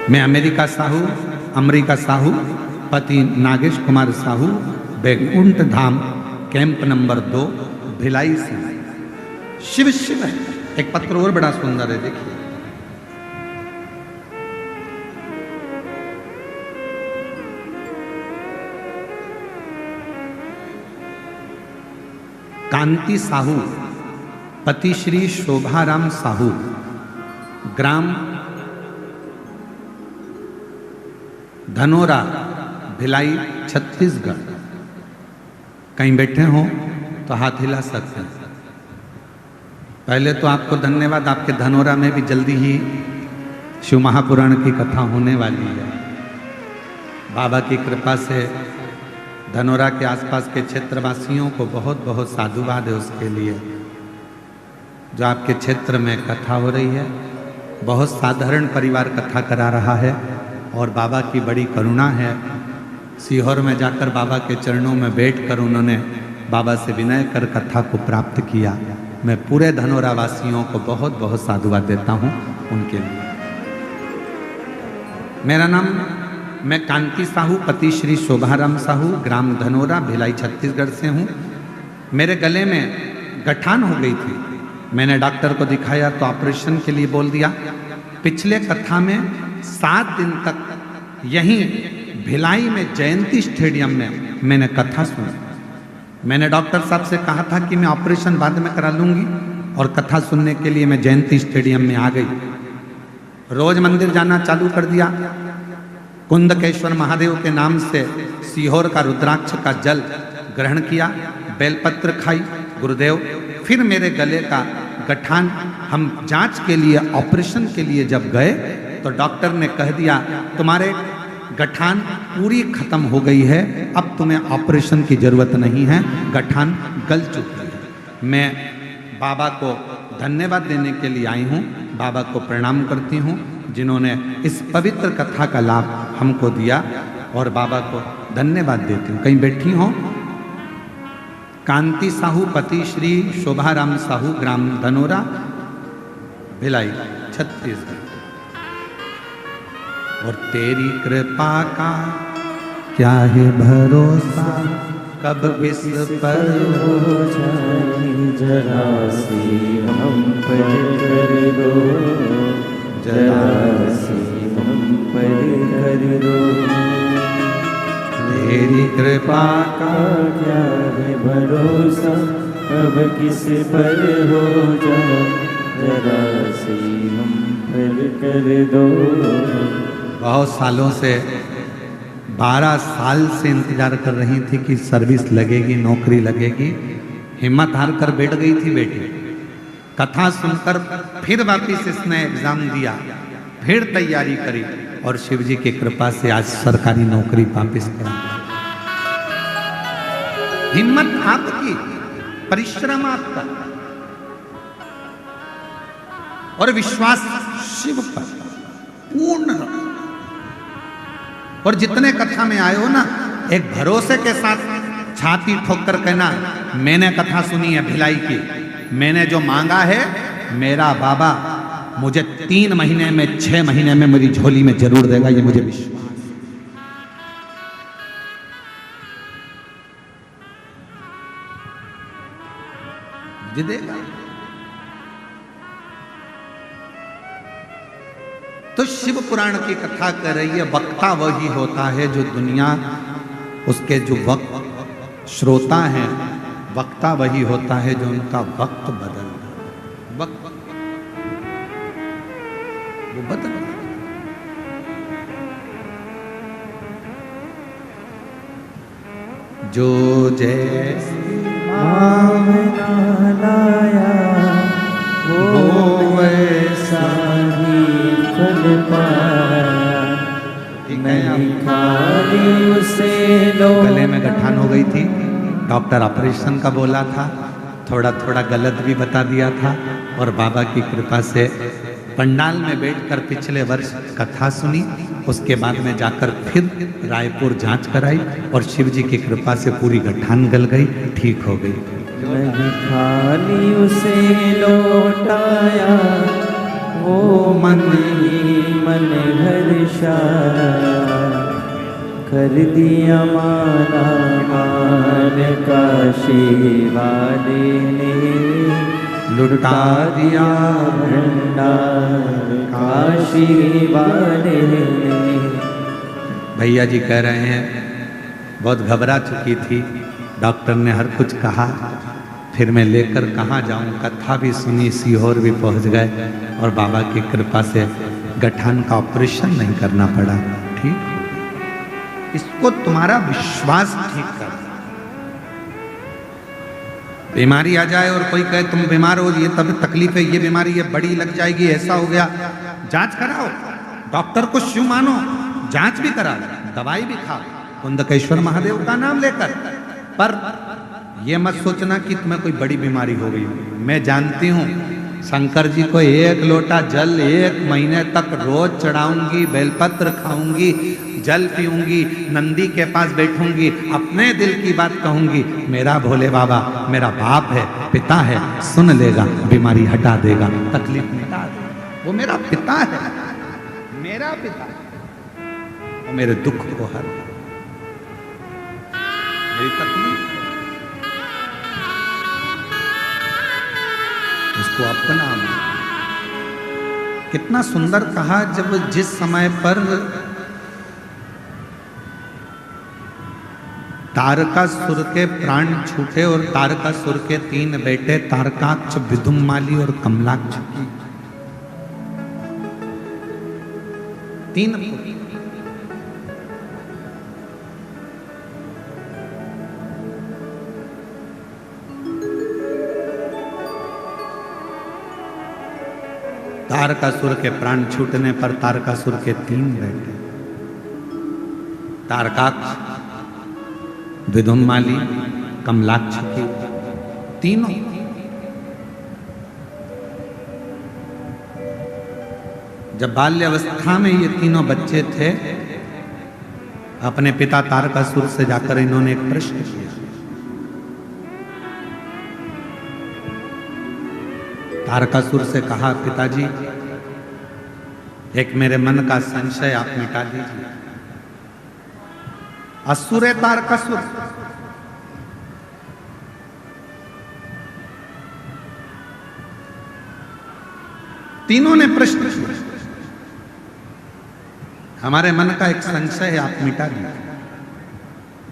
मैं अमेरिका साहू, अमरिका साहू, पति नागेश कुमार साहू, बैकुंठ धाम, कैंप नंबर 2, भिलाई से। शिव शिव है। एक पत्र और बड़ा सुंदर है, देखिए। कांति साहू, पति श्री शोभाराम साहू, ग्राम धनोरा, भिलाई, छत्तीसगढ़। कहीं बैठे हो तो हाथ हिला सकते हैं। पहले तो आपको धन्यवाद, आपके धनोरा में भी जल्दी ही शिव महापुराण की कथा होने वाली है। बाबा की कृपा से धनोरा के आसपास के क्षेत्रवासियों को बहुत बहुत साधुवाद है उसके लिए। जो आपके क्षेत्र में कथा हो रही है, बहुत साधारण परिवार कथा करा रहा है और बाबा की बड़ी करुणा है। सीहोर में जाकर बाबा के चरणों में बैठकर उन्होंने बाबा से विनय कर कथा को प्राप्त किया। मैं पूरे धनोरा वासियों को बहुत बहुत साधुवाद देता हूँ उनके लिए। मेरा नाम, मैं कांति साहू, पति श्री शोभाराम साहू, ग्राम धनोरा, भिलाई, छत्तीसगढ़ से हूँ। मेरे गले में गठान हो गई थी। मैंने डॉक्टर को दिखाया तो ऑपरेशन के लिए बोल दिया। पिछले कथा में 7 दिन तक यहीं भिलाई में जयंती स्टेडियम में मैंने कथा सुनी। मैंने डॉक्टर साहब से कहा था कि मैं ऑपरेशन बाद में करा लूँगी और कथा सुनने के लिए मैं जयंती स्टेडियम में आ गई। रोज मंदिर जाना चालू कर दिया। कुंदकेश्वर महादेव के नाम से सीहोर का रुद्राक्ष का जल ग्रहण किया, बेलपत्र खाई, गुरुदेव। फिर मेरे गले का गठान, हम जांच के लिए, ऑपरेशन के लिए जब गए तो डॉक्टर ने कह दिया तुम्हारे गठान पूरी खत्म हो गई है, अब तुम्हें ऑपरेशन की जरूरत नहीं है, गठान गल चुकी है। मैं बाबा को धन्यवाद देने के लिए आई हूँ, बाबा को प्रणाम करती हूँ जिन्होंने इस पवित्र कथा का लाभ हमको दिया और बाबा को धन्यवाद देती हूँ। कहीं बैठी हो? कांति साहू, पति श्री शोभाराम साहू, ग्राम धनोरा, भिलाई, छत्तीसगढ़। और तेरी कृपा का क्या है भरोसा, कब इस पर हो जाए जरा सी हम पर कर दो, जरा सी हम पर कर दो। तेरी कृपा का क्या है भरोसा, कब किस पर हो जाए जरा सी हम पर कर दो। बहुत सालों से, 12 साल से इंतजार कर रही थी कि सर्विस लगेगी, नौकरी लगेगी। हिम्मत हार कर बैठ गई थी बेटी। कथा सुनकर फिर वापिस इसने एग्जाम दिया, फिर तैयारी करी और शिव जी की कृपा से आज सरकारी नौकरी वापिस करा। हिम्मत आपकी, परिश्रम आपका और विश्वास शिव पर पूर्ण रखो। और जितने कथा में आए हो ना, एक भरोसे के साथ छाती ठोक कर कहना मैंने कथा सुनी है भिलाई की, मैंने जो मांगा है मेरा बाबा मुझे 3 महीने में, 6 महीने में मेरी झोली में जरूर देगा, ये मुझे विश्वास। मुझे देगा। तो शिव पुराण की कथा कर रही है, वक्ता वही होता है जो दुनिया, उसके जो वक्त श्रोता हैं, वक्ता वही होता है जो उनका वक्त बदल, वक्त वो बदल। जो जैसी भावना लाया वो वैसा ही फल पाया। नहीं खाली उसे लो। गले में गठान हो गई थी, डॉक्टर ऑपरेशन का बोला था, थोड़ा थोड़ा गलत भी बता दिया था और बाबा की कृपा से पंडाल में बैठकर पिछले वर्ष कथा सुनी। उसके बाद में जाकर फिर रायपुर जांच कराई और शिव जी की कृपा से पूरी गठान गल गई, ठीक हो गई। नहीं खाली उसे लौटाया वो मन ही मन हर्षाया। कर दिया माला माल काशी वाले ने, लुटा दिया भंडार काशी वाले ने। भैया जी कह रहे हैं बहुत घबरा चुकी थी, डॉक्टर ने हर कुछ कहा, फिर मैं लेकर कहाँ जाऊं, कथा भी सुनी, सीहोर भी पहुंच गए और बाबा की कृपा से गठान का ऑपरेशन नहीं करना पड़ा। ठीक, इसको तुम्हारा विश्वास ठीक कर। बीमारी आ जाए और कोई कहे तुम बीमार हो, ये तब तकलीफ है, ये बीमारी है, बड़ी लग जाएगी, ऐसा हो गया, जांच कराओ, डॉक्टर को शिव मानो, जांच भी कराओ, दवाई भी खाओ कुंदकेश्वर महादेव का नाम लेकर। पर ये मत सोचना कि तुम्हें कोई बड़ी बीमारी हो गई। मैं जानती हूं शंकर जी को 1 लोटा जल 1 महीने तक रोज चढ़ाऊंगी, बेलपत्र खाऊंगी, जल पीऊंगी, नंदी के पास बैठूंगी, अपने दिल की बात कहूंगी, मेरा भोले बाबा मेरा बाप है, पिता है, सुन लेगा, बीमारी हटा देगा, तकलीफ मिटा देगा। वो मेरा पिता है, मेरा पिता, वो मेरे दुख को हर, मेरी तकलीफ उसको अपना। कितना सुंदर कहा, जब जिस समय पर तारकासुर के प्राण छूटे और तारकासुर के 3 बेटे तारकाक्ष, विदुम्माली और कमलाक्ष की 3 पुत्र, तारकासुर के प्राण छूटने पर तारकासुर के 3 बेटे तारकाक्ष, विदुम्माली, कमलाक्ष की तीनों जब बाल्यावस्था में ये तीनों बच्चे थे, अपने पिता तारकासुर से जाकर इन्होंने एक प्रश्न किया। तारकासुर से कहा, पिताजी एक मेरे मन का संशय आप मिटा दीजिए। असुर है तारकासुर, तीनों ने प्रश्न किया, हमारे मन का एक संशय है, आप मिटा दीजिए।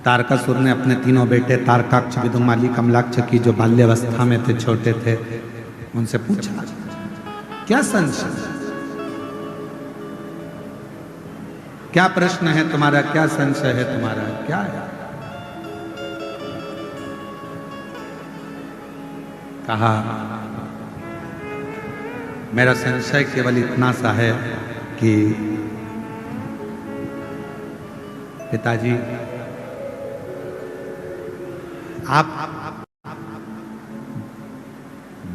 तारकासुर ने अपने तीनों बेटे तारकाक्ष, विदुम्माली, कमलाक्ष की जो बाल्यावस्था में थे, छोटे थे, उनसे पूछा, क्या संशय, क्या प्रश्न है तुम्हारा, क्या संशय है तुम्हारा, क्या है? कहा, मेरा संशय केवल इतना सा है कि पिताजी आप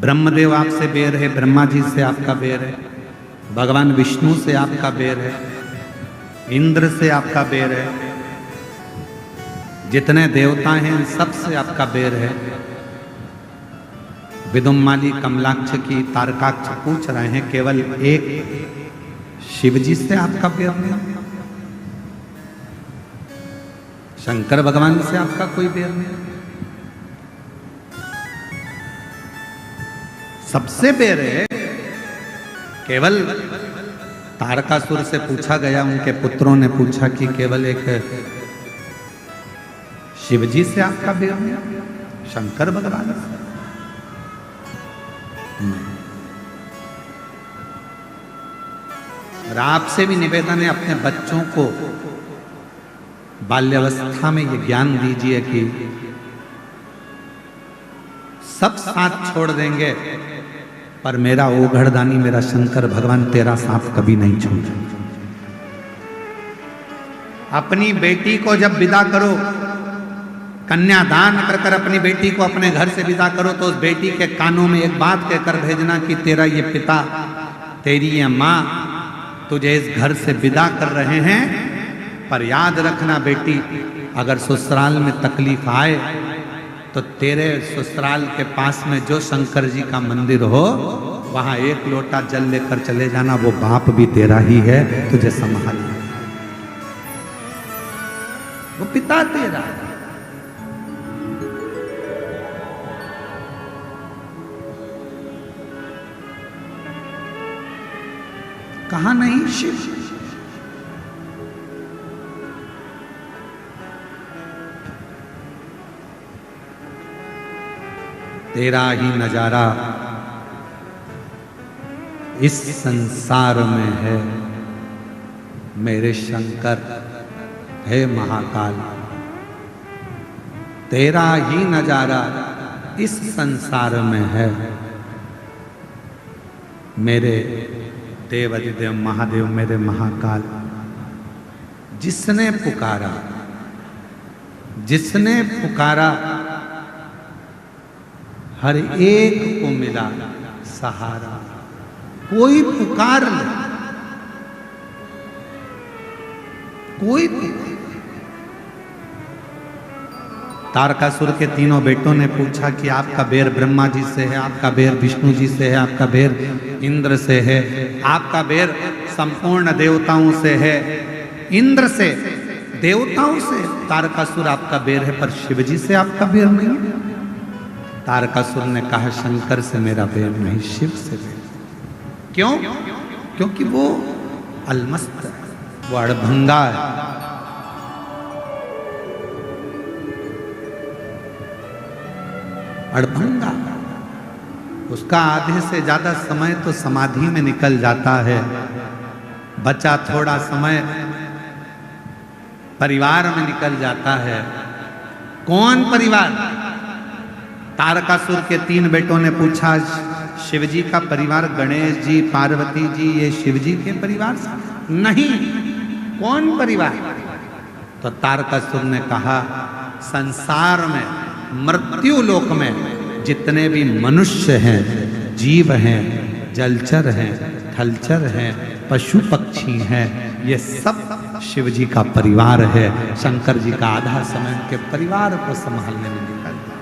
ब्रह्मदेव आपसे बेर है, ब्रह्मा जी से आपका बेर है, भगवान विष्णु से आपका बेर है, इंद्र से आपका बेर है, जितने देवता हैं सबसे आपका बेर है। विदुम्माली, कमलाक्ष की, तारकाक्ष पूछ रहे हैं, केवल एक शिवजी से आपका बेर नहीं, शंकर भगवान से आपका कोई बेर नहीं, सबसे बेर है। केवल तारकासुर से पूछा गया, उनके पुत्रों ने पूछा कि केवल एक शिवजी से आपका बेर नहीं, शंकर भगवान से नहीं। और आपसे भी निवेदन है, अपने बच्चों को बाल्यावस्था में ये ज्ञान दीजिए कि सब साथ छोड़ देंगे, पर मेरा ओघड़दानी, मेरा शंकर भगवान तेरा साथ कभी नहीं छोड़ेगा। अपनी बेटी को जब विदा करो, कन्यादान कर कर अपनी बेटी को अपने घर से विदा करो, तो उस बेटी के कानों में एक बात कहकर भेजना कि तेरा ये पिता, तेरी ये माँ तुझे इस घर से विदा कर रहे हैं, पर याद रखना बेटी, अगर ससुराल में तकलीफ आए तो तेरे ससुराल के पास में जो शंकर जी का मंदिर हो, वहां 1 लोटा जल लेकर चले जाना, वो बाप भी तेरा ही है, तुझे संभाल। वो पिता तेरा। कहा नहीं शिव? तेरा ही नजारा इस संसार में है मेरे शंकर, हे महाकाल। तेरा ही नजारा इस संसार में है मेरे देवाधिदेव महादेव, मेरे महाकाल। जिसने पुकारा, जिसने पुकारा, हर एक को मिला सहारा। कोई पुकार ले, कोई पुकार। तारकासुर के तीनों बेटों ने पूछा कि आपका बैर ब्रह्मा जी से है, आपका बैर विष्णु जी से है, आपका बैर इंद्र से है, आपका बैर संपूर्ण देवताओं से है। इंद्र से, देवताओं से तारकासुर आपका बैर है, पर शिव जी से आपका बैर नहीं है। तारकासुर ने कहा शंकर से मेरा बैर नहीं, शिव से बैर। क्यों? क्योंकि वो अलमस्त है, वो अड़भंगा है। अड़भंगा, उसका आधे से ज्यादा समय तो समाधि में निकल जाता है, बचा थोड़ा समय परिवार में निकल जाता है। कौन परिवार? तारकासुर के तीन बेटों ने पूछा शिवजी का परिवार, गणेश जी, पार्वती जी, ये शिवजी के परिवार से? नहीं। कौन परिवार? तो तारकासुर ने कहा संसार में, मृत्यु लोक में जितने भी मनुष्य हैं, जीव हैं, जलचर हैं, थलचर हैं, पशु पक्षी हैं, ये सब शिव जी का परिवार है। शंकर जी का आधा समय उनके परिवार को संभालने में निकल गया।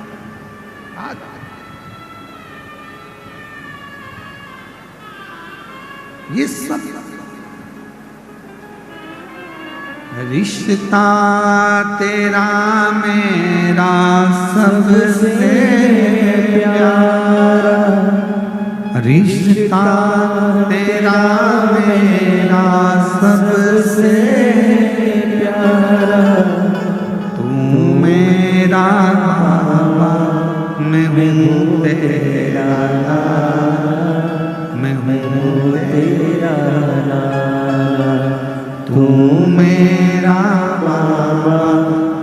ये सब रिश्ता तेरा मेरा सबसे प्यारा, रिश्ता तेरा मेरा सबसे प्यारा। तू मेरा बाबा, मैं हूँ तेरा, मैं हूँ तेरा। तू मेरा बाबा,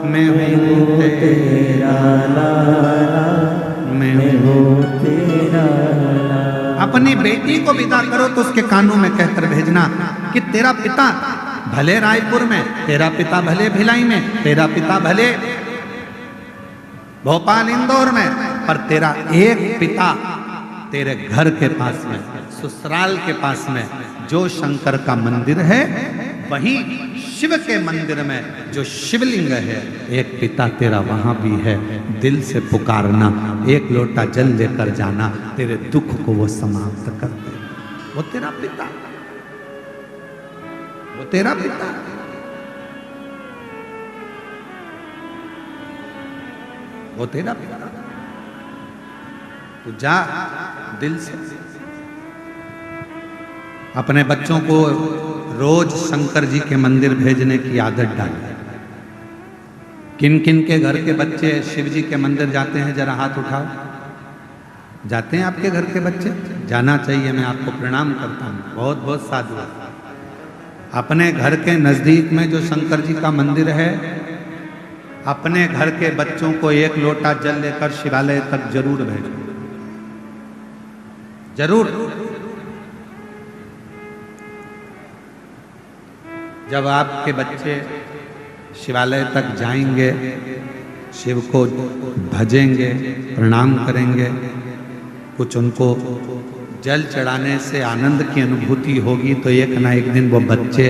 मैं हूँ तेरा लाला, मैं हूँ तेरा लाला। अपनी बेटी को विदा करो तो उसके कानों में कहकर भेजना कि तेरा पिता भले रायपुर में, तेरा पिता भले भिलाई में, तेरा पिता भले भोपाल इंदौर में, पर तेरा एक पिता तेरे घर के पास में, ससुराल के पास में जो शंकर का मंदिर है, वही शिव के मंदिर में जो शिवलिंग है, एक पिता तेरा वहां भी है। दिल से पुकारना, एक लोटा जल लेकर जाना, तेरे दुख को वो समाप्त कर दे। वो तेरा पिता, वो तेरा पिता। वो तेरा पिता। तू जा दिल से। अपने बच्चों को रोज शंकर जी के मंदिर भेजने की आदत डाल। किन किन के घर के बच्चे शिव जी के मंदिर जाते हैं, जरा हाथ उठाओ। जाते हैं आपके घर के बच्चे? जाना चाहिए, मैं आपको प्रणाम करता हूँ, बहुत बहुत साधु। अपने घर के नजदीक में जो शंकर जी का मंदिर है, अपने घर के बच्चों को एक लोटा जल लेकर शिवालय तक जरूर भेजो, जरूर। जब आपके बच्चे शिवालय तक जाएंगे, शिव को भजेंगे, प्रणाम करेंगे, कुछ उनको जल चढ़ाने से आनंद की अनुभूति होगी, तो एक ना एक दिन वो बच्चे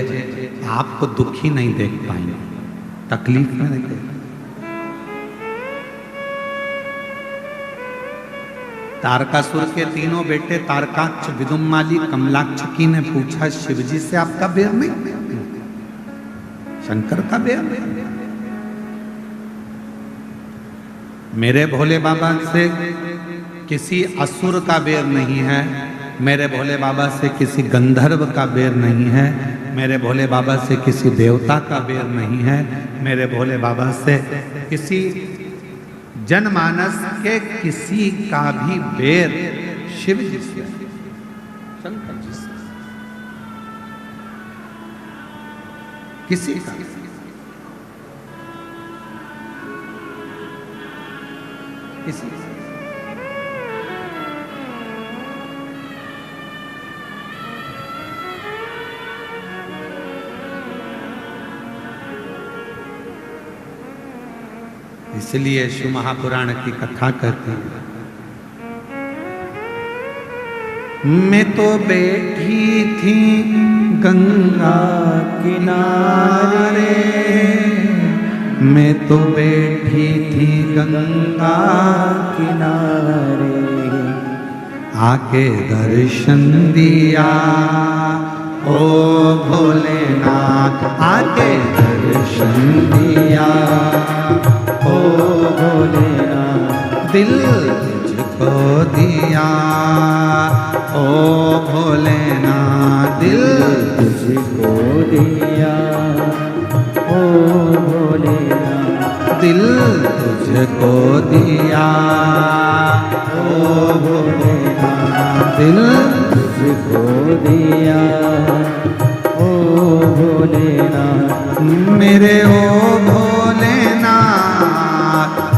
आपको दुखी नहीं देख पाएंगे, तकलीफ में नहीं देख। तारकासुर के तीनों बेटे तारकाक्ष, विदुम्माली, कमलाक्षकी ने पूछा शिवजी से आपका बैर नहीं? शंकर का बैर? मेरे भोले बाबा से किसी असुर का बैर नहीं है, मेरे भोले बाबा से किसी गंधर्व का बैर नहीं है, मेरे भोले बाबा से किसी देवता का बैर नहीं है, मेरे भोले बाबा से किसी जनमानस के किसी का भी बैर शिव जी से, शंकर जी से, किसी का किसी से। इसलिए शिव महापुराण की कथा कहती है, मैं तो बैठी थी गंगा किनारे, मैं तो बैठी थी गंगा किनारे, आके दर्शन दिया ओ भोलेनाथ, आके दर्शन दिया ओ भोलेनाथ, दिल तुझको दिया ओ भोलेनाथ, दिल तुझको दिया ओ भोलेनाथ, दिल तुझको दिया ओ भोलेनाथ, दिल तुझको दिया ओ भोलेनाथ, मेरे ओ भोलेनाथ,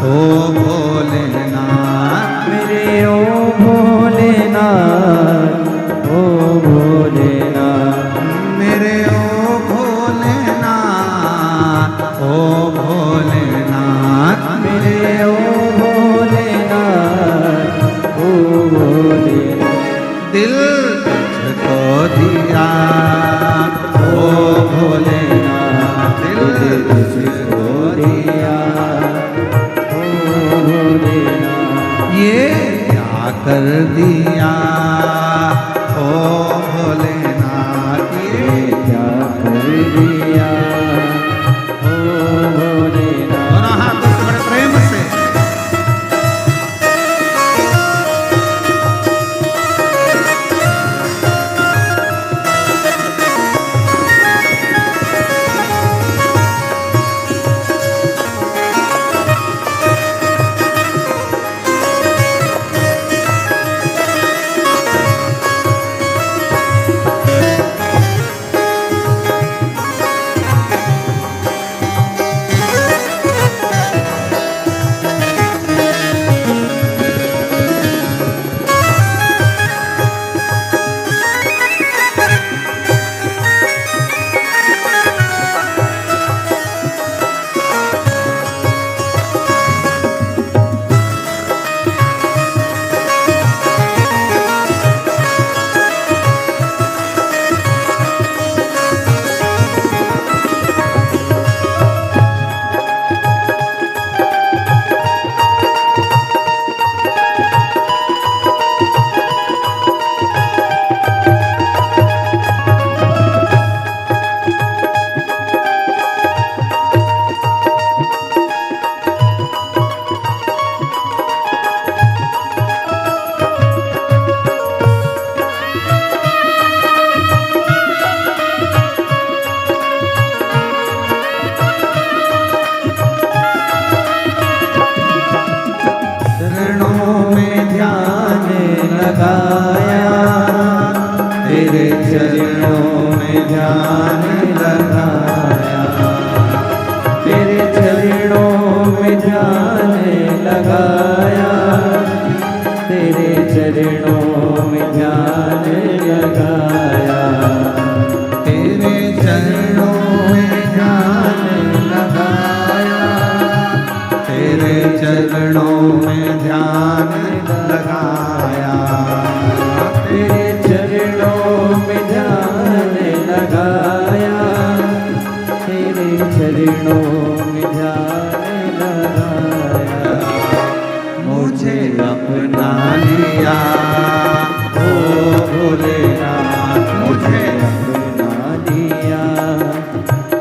ओ भोलेनाथ, मेरे ओ भोलेनाथ, ओ भोलेनाथ, मेरे ओ भोलेनाथ, ओ भोलेनाथ, मेरे ओ भोलेनाथ, ओ भोलेनाथ, दिल तुझको दिया ओ भोलेनाथ, दिल तुझको दिया ओ भोलेनाथ, ये क्या कर दिया ओ भोलेनाथ, ये क्या कर दिया ओ भोलेनाथ। दोनों हाथों से बड़े प्रेम से लगाया, तेरे चरणों में ध्यान लगाया, तेरे चरणों में ध्यान लगाया, तेरे चरणों में ध्यान लगाया, तेरे चरणों में ध्यान लगाया, तेरे चरणों में ध्यान लगाया, तेरे चरणों में ध्यान लगाया, तेरे चरणों में ध्यान लगाया, मुझे अपना लिया ओ भोलेनाथ, मुझे अपना लिया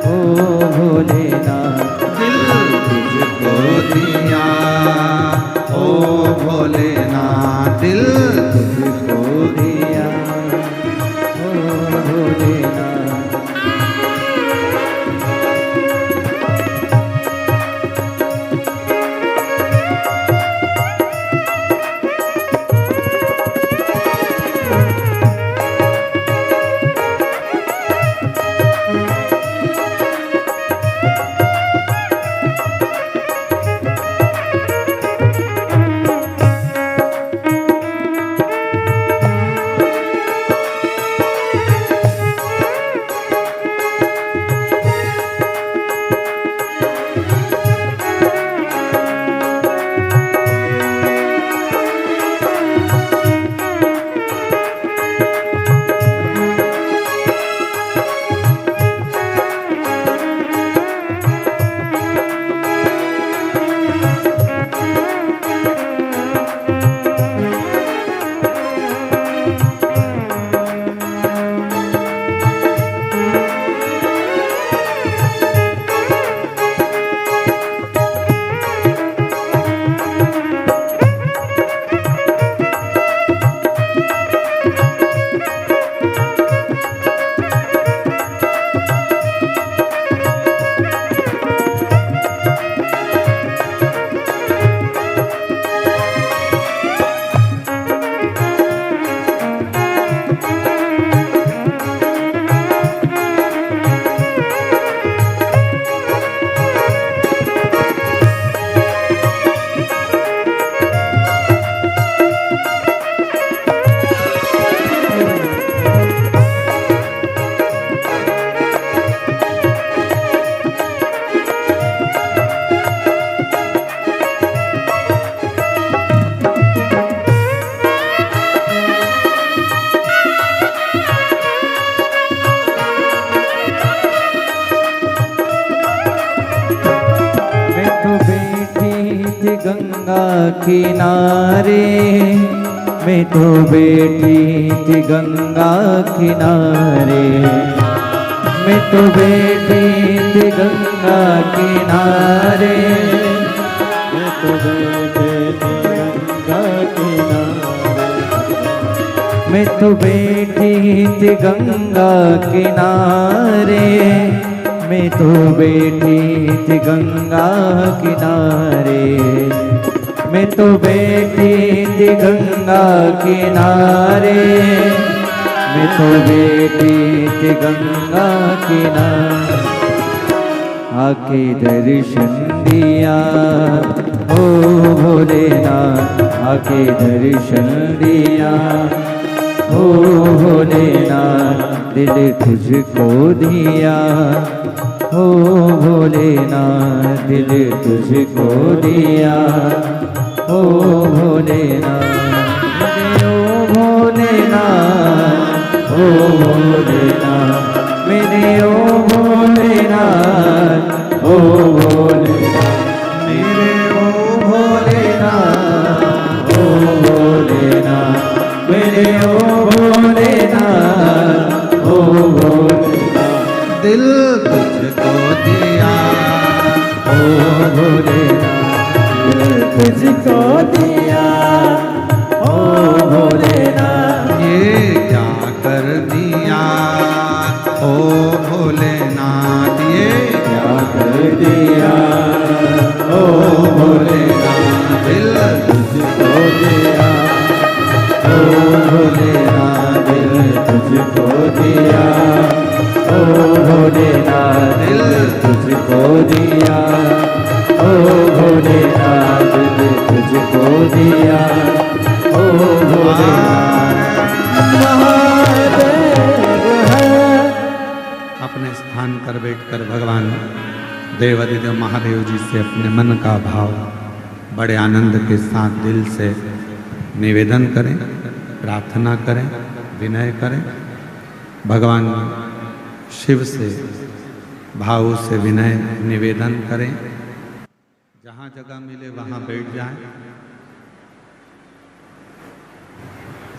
ओ भोलेनाथ, दिल तुझको दिया गंगा किनारे, मैं तो बैठी थी गंगा किनारे, मैं तो बैठी थी गंगा किनारे, मैं तो बैठी थी गंगा किनारे, मैं तो बैठी थी गंगा किनारे, मैं तो बैठी थी गंगा किनारे, मैं तो बैठी थी गंगा किनारे, मैं तो बैठी थी गंगा किनारे। आके दर्शन दिया ओ भोलेनाथ, आके दर्शन दिया ओ भोलेनाथ, दिल तुझको दिया ओ भोलेनाथ, दिल तुझको दिया ओ भोलेनाथ, मेरे ओ भोलेनाथ, ओ भोलेनाथ, मेरे ओ भोलेनाथ, ओ भोलेनाथ, मेरे ओ भोलेनाथ, ओ भोलेनाथ, मेरे ओ भोलेनाथ, ओ भोलेनाथ, दिल तुझको दिया ओ भोलेनाथ, दिल तुझको दिया ओ भोलेनाथ, ये क्या कर दिया ओ भोलेनाथ, ये क्या कर दिया ओ भोलेनाथ, दिल तुझको दिया ओ भोलेनाथ, दिल तुझको दिया ओ भोलेनाथ, दिल तुझको दिया ओ भोलेनाथ, दिल तुझको दिया ओ भोलेनाथ। महादेव है। अपने स्थान पर बैठकर भगवान देवादिदेव महादेव जी से अपने मन का भाव बड़े आनंद के साथ दिल से निवेदन करें, प्रार्थना करें, विनय करें। भगवान शिव से भाव से विनय निवेदन करें। जहाँ जगह मिले वहाँ बैठ जाएं।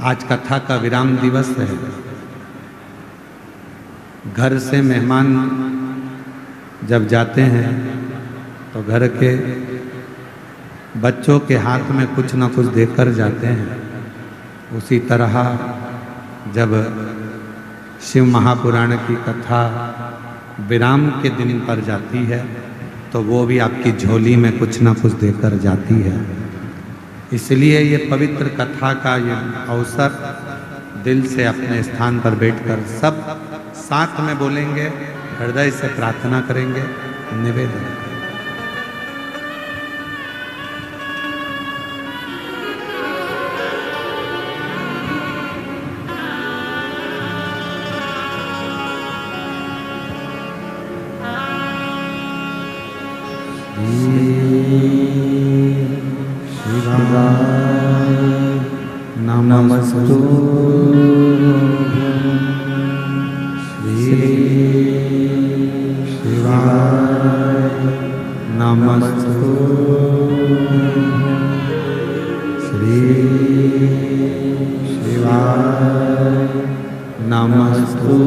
आज कथा का विराम दिवस है। घर से मेहमान जब जाते हैं तो घर के बच्चों के हाथ में कुछ न कुछ देकर जाते हैं। उसी तरह जब शिव महापुराण की कथा विराम के दिन पर जाती है तो वो भी आपकी झोली में कुछ न कुछ देकर जाती है। इसलिए ये पवित्र कथा का ये अवसर दिल से अपने स्थान पर बैठकर सब साथ में बोलेंगे, हृदय से प्रार्थना करेंगे, निवेदन करेंगे। नमस्तु श्री शिवाय नमस्तु श्री शिवाय नमस्तु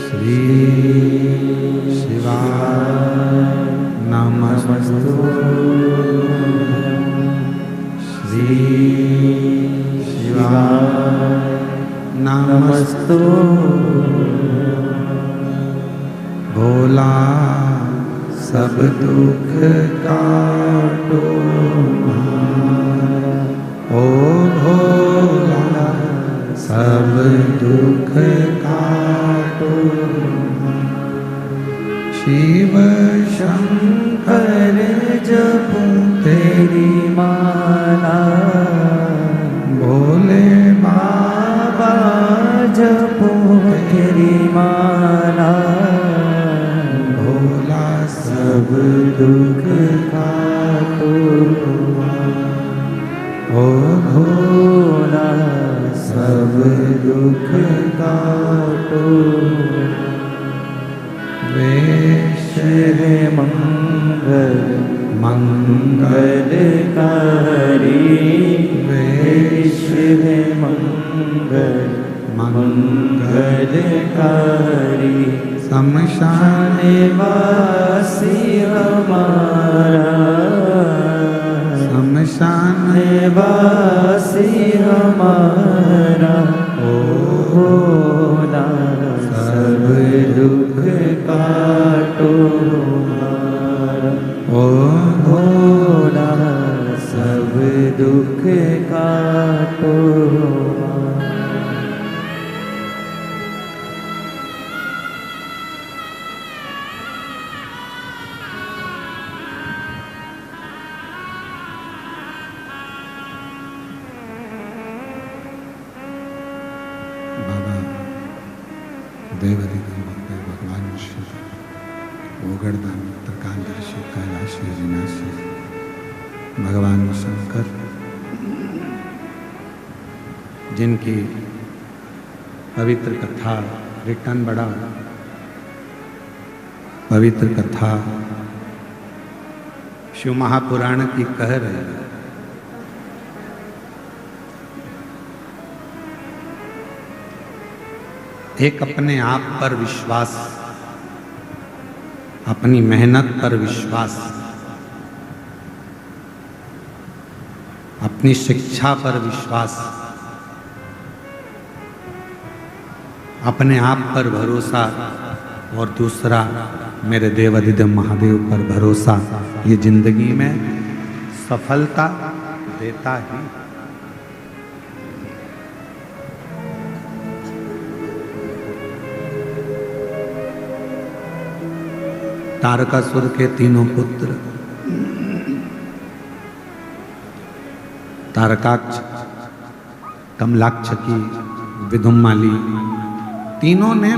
श्री शिवाय नमस्तु श्री शिवाय नमस्तु। भोला सब दुख काटो ओ भोला सब दुख काटो। शिव शंकर जपूं तेरी माला, भोले बाबा जपूं तेरी माला। भोला सब दुख काटो ओ भोला सब दुख काटो। वेश है मंगल मंगलकारी, विश्व है मंगल मंगलकारी। शमशान वासी हमारा, शमशान वासी हमारा, भोला सब दुख काटो हमारा, ओ भोला सब दुख काटो हमारा। देवाधिदेव भगवान शिव, ओगड़दान, त्रिकालदर्शी, कैलाशी, अविनाशी भगवान शंकर, जिनकी पवित्र कथा रिटर्न बड़ा पवित्र कथा शिव महापुराण की कह रहे हैं। एक अपने आप पर विश्वास, अपनी मेहनत पर विश्वास, अपनी शिक्षा पर विश्वास, अपने आप पर भरोसा, और दूसरा मेरे देवाधिदेव महादेव पर भरोसा, ये जिंदगी में सफलता देता ही। तारकासुर के तीनों पुत्र तारकाक्ष, कमलाक्ष की, विदुम्माली, तीनों ने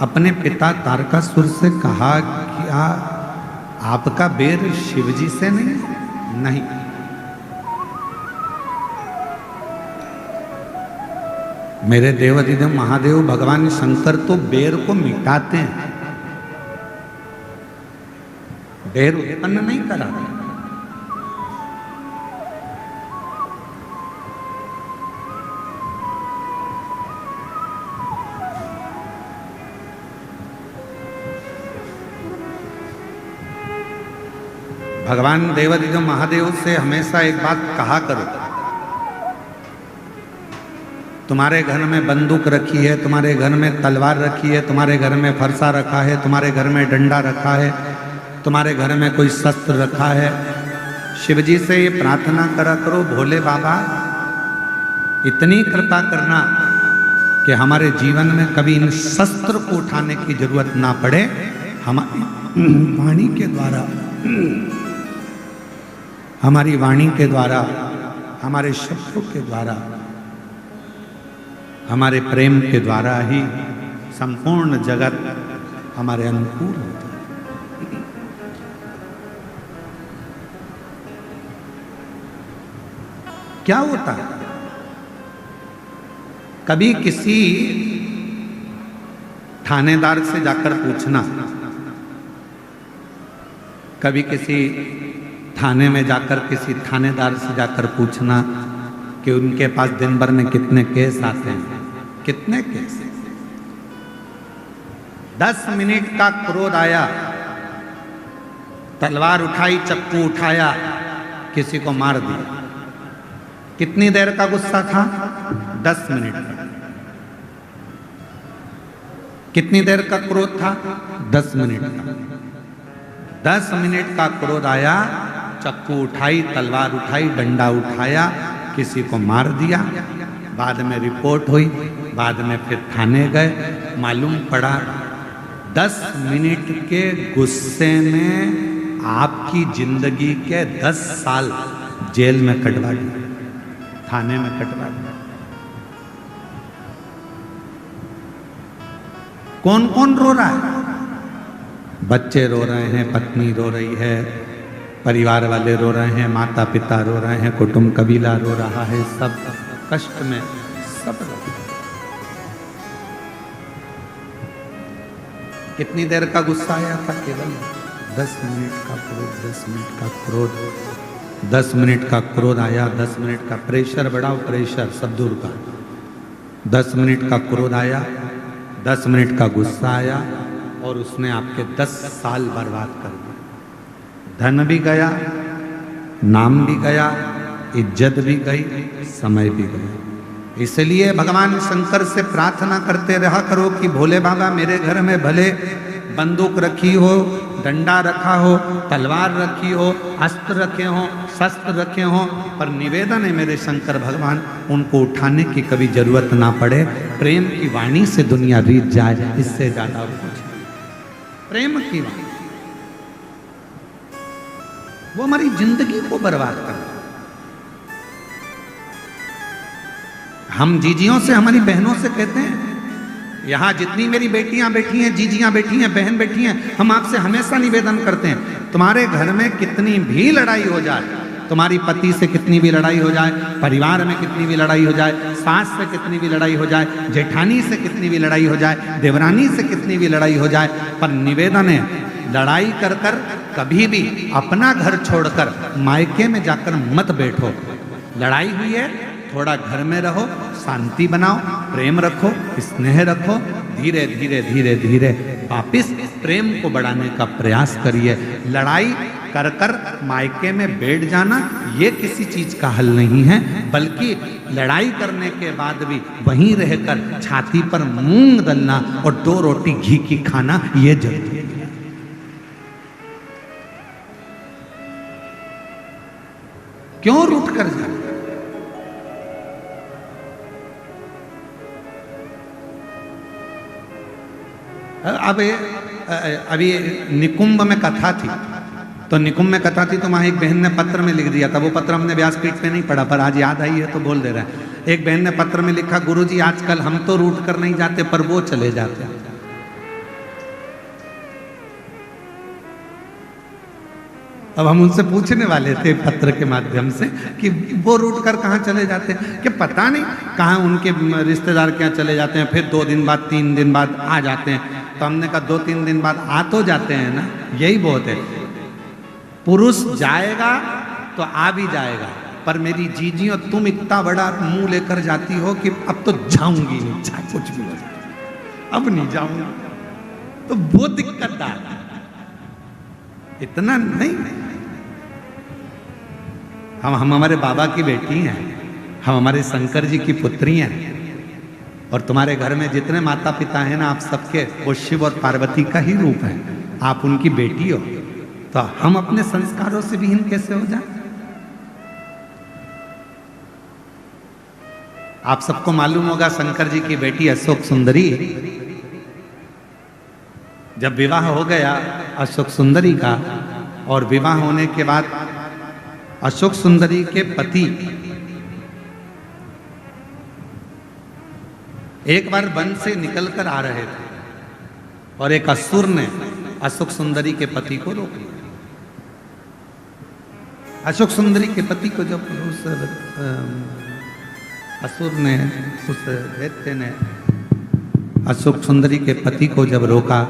अपने पिता तारकासुर से कहा कि आपका बेर शिवजी से नहीं। मेरे देवाधिदेव महादेव भगवान शंकर तो बेर को मिटाते हैं, बेर उत्पन्न नहीं कराते। भगवान देवाधिदेव महादेव से हमेशा एक बात कहा करो, तुम्हारे घर में बंदूक रखी है, तुम्हारे घर में तलवार रखी है, तुम्हारे घर में फरसा रखा है, तुम्हारे घर में डंडा रखा है, तुम्हारे घर में कोई शस्त्र रखा है, शिवजी से ये प्रार्थना करा करो, भोले बाबा इतनी कृपा करना कि हमारे जीवन में कभी इन शस्त्र को उठाने की जरूरत ना पड़े। हमारी वाणी के द्वारा, हमारी वाणी के द्वारा, हमारे शब्दों के द्वारा, हमारे प्रेम के द्वारा ही संपूर्ण जगत हमारे अनुकूल होता है। क्या होता है, कभी किसी थानेदार से जाकर पूछना, कभी किसी थाने में जाकर किसी थानेदार से जाकर पूछना कि उनके पास दिन भर में कितने केस आते हैं, कितने केस। 10 मिनट का क्रोध आया, तलवार उठाई, चक्कू उठाया, किसी को मार दिया। कितनी देर का गुस्सा था? 10 मिनट का। कितनी देर का क्रोध था? 10 मिनट का। 10 मिनट का क्रोध आया, चक्कू उठाई, तलवार उठाई, डंडा उठाया, किसी को मार दिया। बाद में रिपोर्ट हुई, बाद में फिर थाने गए, मालूम पड़ा 10 मिनट के गुस्से में आपकी जिंदगी के 10 साल जेल में कटवा दिए, थाने में कटवा दिया। कौन कौन रो रहा है? बच्चे रो रहे हैं, पत्नी रो रही है, परिवार वाले रो रहे हैं, माता पिता रो रहे हैं, कुटुंब कबीला रो रहा है, सब कष्ट में, सब रो रहे हैं। कितनी देर का गुस्सा आया था? केवल 10 मिनट का क्रोध, 10 मिनट का क्रोध, 10 मिनट का क्रोध आया, 10 मिनट का प्रेशर बढ़ाओ, प्रेशर सब दूर का। 10 मिनट का क्रोध आया, 10 मिनट का गुस्सा आया और उसने आपके 10 साल बर्बाद कर दिए। धन भी गया, नाम भी गया, इज्जत भी गई, समय भी गया। इसलिए भगवान शंकर से प्रार्थना करते रहा करो कि भोले बाबा मेरे घर में भले बंदूक रखी हो, डंडा रखा हो, तलवार रखी हो, अस्त्र रखे हो, शस्त्र रखे हो, पर निवेदन है मेरे शंकर भगवान उनको उठाने की कभी जरूरत ना पड़े। प्रेम की वाणी से दुनिया रीत जाए, इससे ज्यादा और कुछ। प्रेम की वाणी वो हमारी जिंदगी को बर्बाद कर। हम जीजियों से, हमारी बहनों से कहते हैं, यहाँ जितनी मेरी बेटियां बैठी हैं, जीजियां बैठी हैं, बहन बैठी हैं, हम आपसे हमेशा निवेदन करते हैं, तुम्हारे घर में कितनी भी लड़ाई हो जाए, तुम्हारी पति से कितनी भी लड़ाई हो जाए, परिवार में कितनी भी लड़ाई हो जाए, सास से कितनी भी लड़ाई हो जाए, जेठानी से कितनी भी लड़ाई हो जाए, देवरानी से कितनी भी लड़ाई हो जाए, पर निवेदन है लड़ाई कर कर कभी भी अपना घर छोड़कर मायके में जाकर मत बैठो। लड़ाई हुई है, थोड़ा घर में रहो, शांति बनाओ, प्रेम रखो, स्नेह रखो, धीरे धीरे धीरे धीरे वापिस प्रेम को बढ़ाने का प्रयास करिए। लड़ाई कर कर मायके में बैठ जाना ये किसी चीज का हल नहीं है, बल्कि लड़ाई करने के बाद भी वहीं रहकर छाती पर मूंग दलना और 2 रोटी घी की खाना ये जरूरी है। क्यों रूठ कर जाना? अब अभी निकुंभ में कथा थी, तो निकुंभ में कथा थी तो वहां एक बहन ने पत्र में लिख दिया था। वो पत्र हमने व्यासपीठ पे नहीं पढ़ा, पर आज याद आई है तो बोल दे रहा है। एक बहन ने पत्र में लिखा, गुरुजी आजकल हम तो रूठ कर नहीं जाते पर वो चले जाते हैं। अब हम उनसे पूछने वाले थे पत्र के माध्यम से कि वो रूट कर कहाँ चले जाते हैं, कि पता नहीं कहाँ उनके रिश्तेदार क्या चले जाते हैं, फिर 2 दिन बाद 3 दिन बाद आ जाते हैं। तो हमने कहा 2-3 दिन बाद आ तो जाते हैं ना, यही बहुत है। पुरुष जाएगा तो आ भी जाएगा, पर मेरी जीजियों तुम इतना बड़ा मुंह लेकर जाती हो कि अब तो जाऊंगी नहीं, चाहे कुछ भी हो जाए, अब नहीं जाऊंगी, तो वो दिक्कतदार इतना नहीं। हम हमारे बाबा की बेटी हैं, हम हमारे शंकर जी की पुत्री हैं, और तुम्हारे घर में जितने माता पिता हैं ना, आप सबके वो शिव और पार्वती का ही रूप है, आप उनकी बेटी हो, तो हम अपने संस्कारों से विहीन कैसे हो जाए? आप सबको मालूम होगा शंकर जी की बेटी अशोक सुंदरी, जब विवाह हो गया अशोक सुंदरी का, और विवाह होने के बाद अशोक सुंदरी के पति एक बार वन से निकलकर आ रहे थे और एक असुर ने अशोक सुंदरी के पति को रोक लिया। अशोक सुंदरी के पति को जब उस असुर ने, उस दैत्य ने अशोक सुंदरी के पति को जब रोका,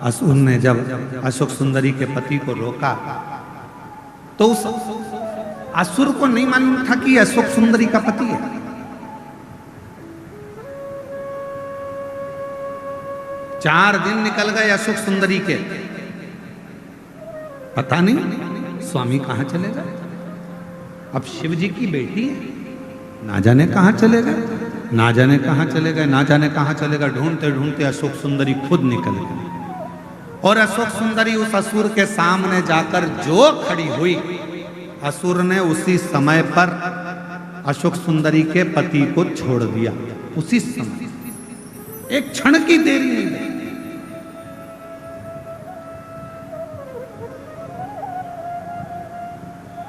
असुर ने जब अशोक सुंदरी के पति को रोका, तो उस असुर को नहीं मालूम था कि अशोक सुंदरी का पति है। चार दिन निकल गए अशोक सुंदरी के, पता नहीं स्वामी कहां चले गए। अब शिव जी की बेटी है, ना जाने कहां चले गए, ना जाने कहां चले गए, ना जाने कहां चले गए। ढूंढते ढूंढते अशोक सुंदरी खुद निकल गई, और अशोक सुंदरी उस असुर के सामने जाकर जो खड़ी हुई, असुर ने उसी समय पर अशोक सुंदरी के पति को छोड़ दिया। उसी समय, एक क्षण की देरी नहीं।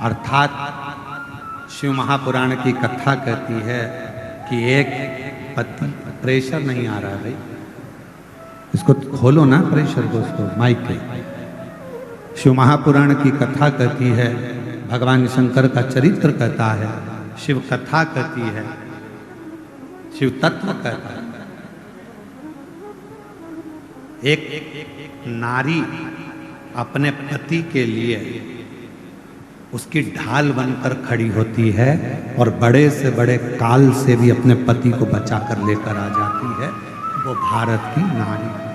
अर्थात शिव महापुराण की कथा कहती है कि एक पति, प्रेशर नहीं आ रहा भाई, इसको खोलो ना प्रेशर को, उसको माइक पे। शिव महापुराण की कथा कहती है, भगवान शंकर का चरित्र कहता है, शिव कथा कहती है, शिव तत्व कहता है। एक नारी अपने पति के लिए उसकी ढाल बनकर खड़ी होती है और बड़े से बड़े काल से भी अपने पति को बचाकर लेकर आ जाती है, वो भारत की नारी।